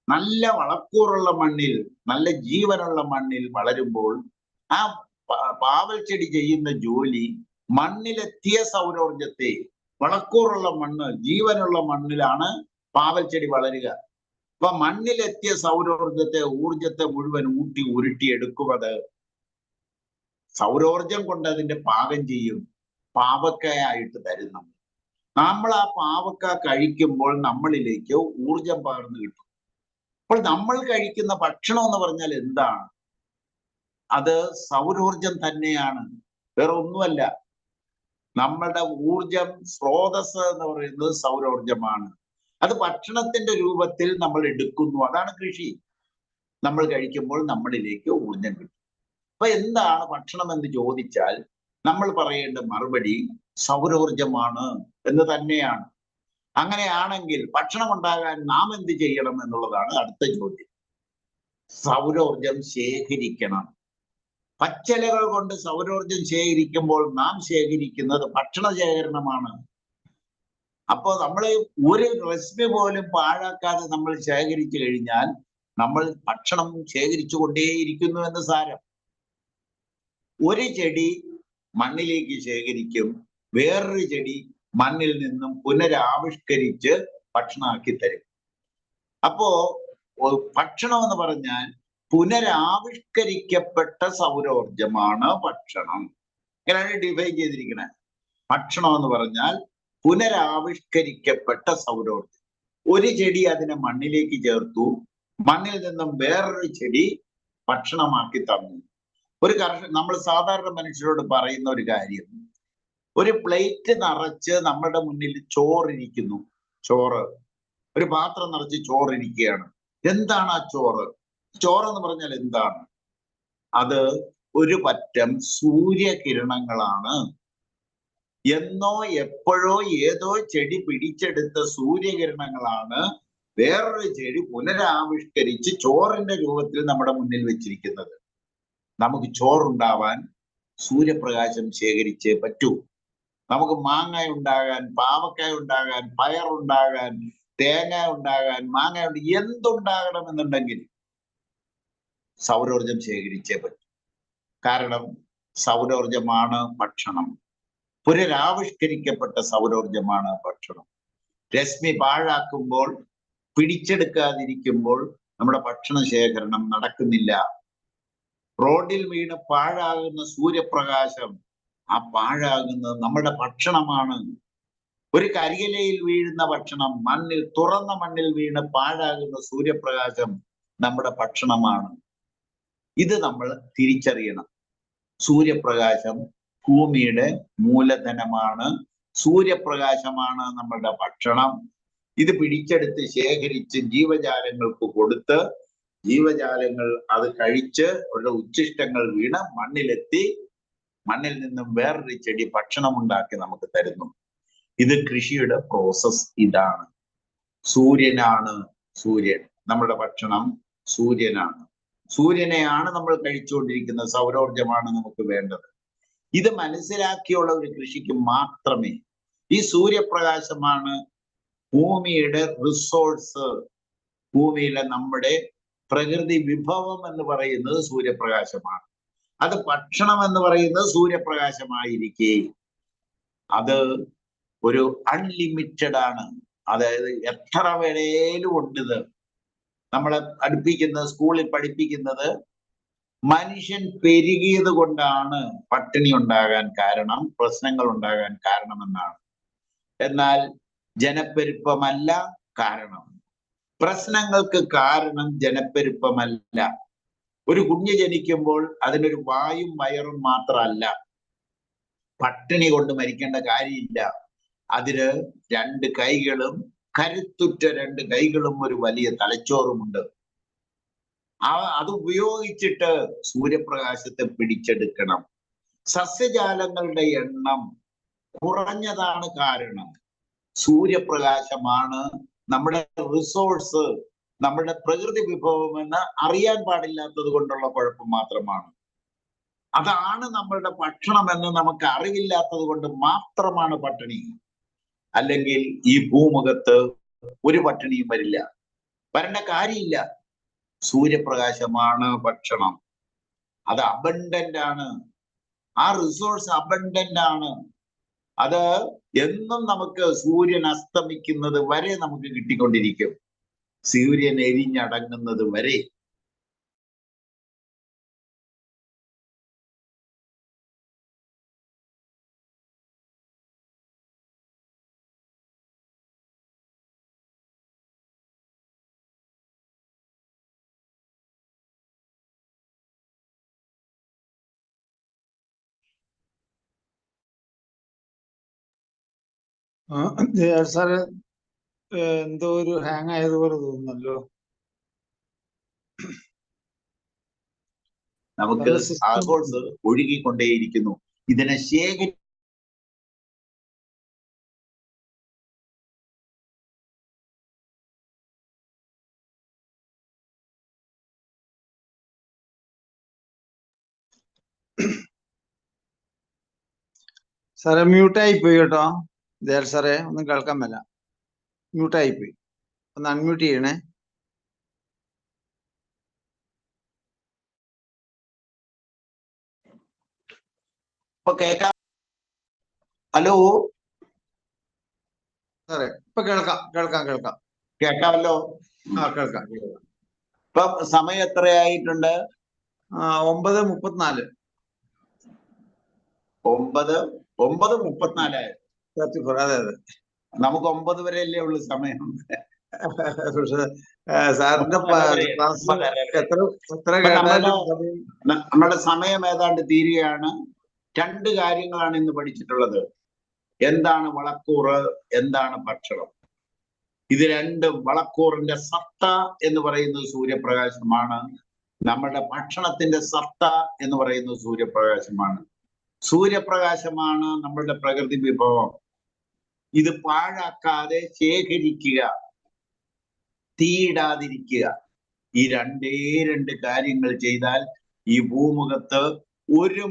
നല്ല വളക്കൂറുള്ള മണ്ണിൽ, നല്ല ജീവനുള്ള മണ്ണിൽ വളരുമ്പോൾ ആ പാവൽ ചെടി ചെയ്യുന്ന ജോലി മണ്ണിലെത്തിയ സൗരോർജത്തെ, വളക്കൂറുള്ള മണ്ണ്, ജീവനുള്ള മണ്ണിലാണ് പാവൽ ചെടി വളരുക. അപ്പൊ മണ്ണിലെത്തിയ സൗരോർജത്തെ, ഊർജത്തെ മുഴുവൻ ഉരുട്ടിയെടുക്കുന്നത് സൗരോർജം കൊണ്ട് അതിന്റെ പാകം ചെയ്യും, പാവക്കായിട്ട് തരുന്നു. നമ്മൾ ആ പാവക്ക കഴിക്കുമ്പോൾ നമ്മളിലേക്ക് ഊർജം പകർന്നു കിട്ടും. അപ്പോൾ നമ്മൾ കഴിക്കുന്ന ഭക്ഷണം എന്ന് പറഞ്ഞാൽ എന്താണ്? അത് സൗരോർജം തന്നെയാണ്, വേറെ ഒന്നുമല്ല. നമ്മളുടെ ഊർജം സ്രോതസ് എന്ന് പറയുന്നത് സൗരോർജമാണ്. അത് ഭക്ഷണത്തിന്റെ രൂപത്തിൽ നമ്മൾ എടുക്കുന്നു, അതാണ് കൃഷി. നമ്മൾ കഴിക്കുമ്പോൾ നമ്മളിലേക്ക് ഊർജം കിട്ടും. അപ്പൊ എന്താണ് ഭക്ഷണം എന്ന് ചോദിച്ചാൽ നമ്മൾ പറയേണ്ട മറുപടി സൗരോർജമാണ് എന്ന് തന്നെയാണ്. അങ്ങനെയാണെങ്കിൽ ഭക്ഷണം ഉണ്ടാകാൻ നാം എന്ത് ചെയ്യണം എന്നുള്ളതാണ് അടുത്ത ചോദ്യം. സൗരോർജം ശേഖരിക്കണം. പച്ചിലകൾ കൊണ്ട് സൗരോർജം ശേഖരിക്കുമ്പോൾ നാം ശേഖരിക്കുന്നത് ഭക്ഷണ ശേഖരണമാണ്. അപ്പോൾ നമ്മൾ ഒരു റെസിപ്പി പോലും പാഴാക്കാതെ നമ്മൾ ശേഖരിച്ചു കഴിഞ്ഞാൽ നമ്മൾ ഭക്ഷണം ശേഖരിച്ചു കൊണ്ടേയിരിക്കുന്നു എന്ന് സാരം. ഒരു ചെടി മണ്ണിലേക്ക് ശേഖരിക്കും, വേറൊരു ചെടി മണ്ണിൽ നിന്നും പുനരാവിഷ്കരിച്ച് ഭക്ഷണമാക്കി തരും. അപ്പോ ഭക്ഷണം എന്ന് പറഞ്ഞാൽ പുനരാവിഷ്കരിക്കപ്പെട്ട സൗരോർജമാണ് ഭക്ഷണം. ഇങ്ങനെയാണ് ഡിഫൈൻ ചെയ്തിരിക്കുന്നത്. ഭക്ഷണം എന്ന് പറഞ്ഞാൽ പുനരാവിഷ്കരിക്കപ്പെട്ട സൗരോർജം. ഒരു ചെടി അതിനെ മണ്ണിലേക്ക് ചേർത്തു, മണ്ണിൽ നിന്നും വേറൊരു ചെടി ഭക്ഷണമാക്കി തന്നു. നമ്മൾ സാധാരണ മനുഷ്യരോട് പറയുന്ന ഒരു കാര്യം, ഒരു പ്ലേറ്റ് നിറച്ച് നമ്മുടെ മുന്നിൽ ചോറിരിക്കുന്നു. ചോറ്, ഒരു പാത്രം നിറച്ച് ചോറിരിക്കുകയാണ്. എന്താണ് ആ ചോറ്? ചോറെന്ന് പറഞ്ഞാൽ എന്താണ്? അത് ഒരു പറ്റം സൂര്യകിരണങ്ങളാണ്. എന്നോ എപ്പോഴോ ഏതോ ചെടി പിടിച്ചെടുത്ത സൂര്യകിരണങ്ങളാണ് വേറൊരു ചെടി പുനരാവിഷ്കരിച്ച് ചോറിന്റെ രൂപത്തിൽ നമ്മുടെ മുന്നിൽ വെച്ചിരിക്കുന്നത്. നമുക്ക് ചോറുണ്ടാവാൻ സൂര്യപ്രകാശം ശേഖരിച്ചേ പറ്റൂ. നമുക്ക് മാങ്ങ ഉണ്ടാകാൻ, പാവക്കായ ഉണ്ടാകാൻ, പയറുണ്ടാകാൻ, തേങ്ങ ഉണ്ടാകാൻ, മാങ്ങ എന്തുണ്ടാകണമെന്നുണ്ടെങ്കിൽ സൗരോർജം ശേഖരിച്ചേ പറ്റൂ. കാരണം സൗരോർജമാണ് ഭക്ഷണം. പുനരാവിഷ്കരിക്കപ്പെട്ട സൗരോർജമാണ് ഭക്ഷണം. രശ്മി പാഴാക്കുമ്പോൾ, പിടിച്ചെടുക്കാതിരിക്കുമ്പോൾ നമ്മുടെ ഭക്ഷണ ശേഖരണം നടക്കുന്നില്ല. റോഡിൽ വീണ് പാഴാകുന്ന സൂര്യപ്രകാശം, ആ പാഴാകുന്നത് നമ്മുടെ ഭക്ഷണമാണ്. ഒരു കരിയിലയിൽ വീഴുന്ന ഭക്ഷണം, തുറന്ന മണ്ണിൽ വീണ് പാഴാകുന്ന സൂര്യപ്രകാശം നമ്മുടെ ഭക്ഷണമാണ്. ഇത് നമ്മൾ തിരിച്ചറിയണം. സൂര്യപ്രകാശം ഭൂമിയുടെ മൂലധനമാണ്. സൂര്യപ്രകാശമാണ് നമ്മളുടെ ഭക്ഷണം. ഇത് പിടിച്ചെടുത്ത് ശേഖരിച്ച് ജീവജാലങ്ങൾക്ക് കൊടുത്ത് ജീവജാലങ്ങൾ അത് കഴിച്ച് അവരുടെ ഉച്ഛിഷ്ടങ്ങൾ വീണ് മണ്ണിലെത്തി മണ്ണിൽ നിന്നും വേറൊരു ചെടി ഭക്ഷണം ഉണ്ടാക്കി നമുക്ക് തരുന്നു. ഇത് കൃഷിയുടെ പ്രോസസ് ഇതാണ്. സൂര്യനാണ് സൂര്യൻ, നമ്മുടെ ഭക്ഷണം സൂര്യനാണ്. സൂര്യനെയാണ് നമ്മൾ കഴിച്ചുകൊണ്ടിരിക്കുന്നത്. സൗരോർജമാണ് നമുക്ക് വേണ്ടത്. ഇത് മനസ്സിലാക്കിയുള്ള ഒരു കൃഷിക്ക് മാത്രമേ ഈ സൂര്യപ്രകാശമാണ് ഭൂമിയുടെ റിസോഴ്സ്. ഭൂമിയിലെ നമ്മുടെ പ്രകൃതി വിഭവം എന്ന് പറയുന്നത് സൂര്യപ്രകാശമാണ്. അത് ഭക്ഷണം എന്ന് പറയുന്നത് സൂര്യപ്രകാശമായിരിക്കെ അത് ഒരു അൺലിമിറ്റഡ് ആണ്. അതായത് എത്ര വേണേലും ഉണ്ട്. ഇത് നമ്മളെ പഠിപ്പിക്കുന്നത്, സ്കൂളിൽ പഠിപ്പിക്കുന്നത് മനുഷ്യൻ പെരുകിയത് കൊണ്ടാണ് പട്ടിണി ഉണ്ടാകാൻ കാരണം, പ്രശ്നങ്ങൾ ഉണ്ടാകാൻ കാരണമെന്നാണ്. എന്നാൽ ജനപ്പെരുപ്പമല്ല കാരണം. പ്രശ്നങ്ങൾക്ക് കാരണം ജനപ്പെരുപ്പമല്ല. ഒരു കുഞ്ഞ് ജനിക്കുമ്പോൾ അതിനൊരു വായും വയറും മാത്രമല്ല. പട്ടിണി കൊണ്ട് മരിക്കേണ്ട കാര്യമില്ല. അതിന് രണ്ട് കൈകളും, കരുത്തുറ്റ രണ്ട് കൈകളും ഒരു വലിയ തലച്ചോറുമുണ്ട്. അത് ഉപയോഗിച്ചിട്ട് സൂര്യപ്രകാശത്തെ പിടിച്ചെടുക്കണം. സസ്യജാലങ്ങളുടെ എണ്ണം കുറഞ്ഞതാണ് കാരണം. സൂര്യപ്രകാശമാണ് നമ്മുടെ റിസോഴ്സ്, നമ്മുടെ പ്രകൃതി വിഭവം എന്ന് അറിയാൻ പാടില്ലാത്തത് കൊണ്ടുള്ള കുഴപ്പം മാത്രമാണ്. അതാണ് നമ്മളുടെ ഭക്ഷണം എന്ന് നമുക്ക് അറിവില്ലാത്തത് കൊണ്ട് മാത്രമാണ് പട്ടിണി. അല്ലെങ്കിൽ ഈ ഭൂമുഖത്ത് ഒരു പട്ടിണിയും വരില്ല, വരേണ്ട കാര്യമില്ല. സൂര്യപ്രകാശമാണ് ഭക്ഷണം. അത് അബണ്ടന്റ് ആണ്. ആ റിസോഴ്സ് അബണ്ടന്റ് ആണ്. അത് എന്നും നമുക്ക് സൂര്യൻ അസ്തമിക്കുന്നത് വരെ നമുക്ക് കിട്ടിക്കൊണ്ടിരിക്കും, സൂര്യൻ എരിഞ്ഞടങ്ങുന്നത് വരെ. സാറ് എന്തോ ഒരു ഹാങ് ആയതുപോലെ തോന്നുന്നല്ലോ. നമുക്ക് ആഘോഷ് ഒഴുകിക്കൊണ്ടേയിരിക്കുന്നു. ഇതിനെ ശേഖരി സാറേ മ്യൂട്ടായി പോയി കേട്ടോ. ദയാൽ സാറേ ഒന്നും കേൾക്കാൻ മേല, മ്യൂട്ടായി പോയി. ഒന്ന് അൺമ്യൂട്ട് ചെയ്യണേ. ഇപ്പൊ കേൾക്കാം. ഹലോ സാറേ ഇപ്പൊ കേൾക്കാം കേൾക്കാം കേൾക്കാം കേൾക്കാമല്ലോ. കേൾക്കാം. ഇപ്പൊ സമയം എത്രയായിട്ടുണ്ട്? 9:34. 9:34. അതെ അതെ, നമുക്ക് 9 വരെയല്ലേ ഉള്ളു സമയം. സാറിന്റെ എത്ര നമ്മുടെ സമയം ഏതാണ്ട് തീരുകയാണ്. 2 കാര്യങ്ങളാണ് ഇന്ന് പഠിച്ചിട്ടുള്ളത്. എന്താണ് വളക്കൂറ്, എന്താണ് ഭക്ഷണം. ഇത് രണ്ടും, വളക്കൂറിന്റെ സത്ത എന്ന് പറയുന്നത് സൂര്യപ്രകാശമാണ്. നമ്മുടെ ഭക്ഷണത്തിന്റെ സത്ത എന്ന് പറയുന്നത് സൂര്യപ്രകാശമാണ്. സൂര്യപ്രകാശമാണ് നമ്മളുടെ പ്രകൃതി വിഭവം. ഇത് പാഴാക്കാതെ ശേഖരിക്കുക, തീയിടാതിരിക്കുക. ഈ 2 കാര്യങ്ങൾ ചെയ്താൽ ഈ ഭൂമുഖത്ത് ഒരു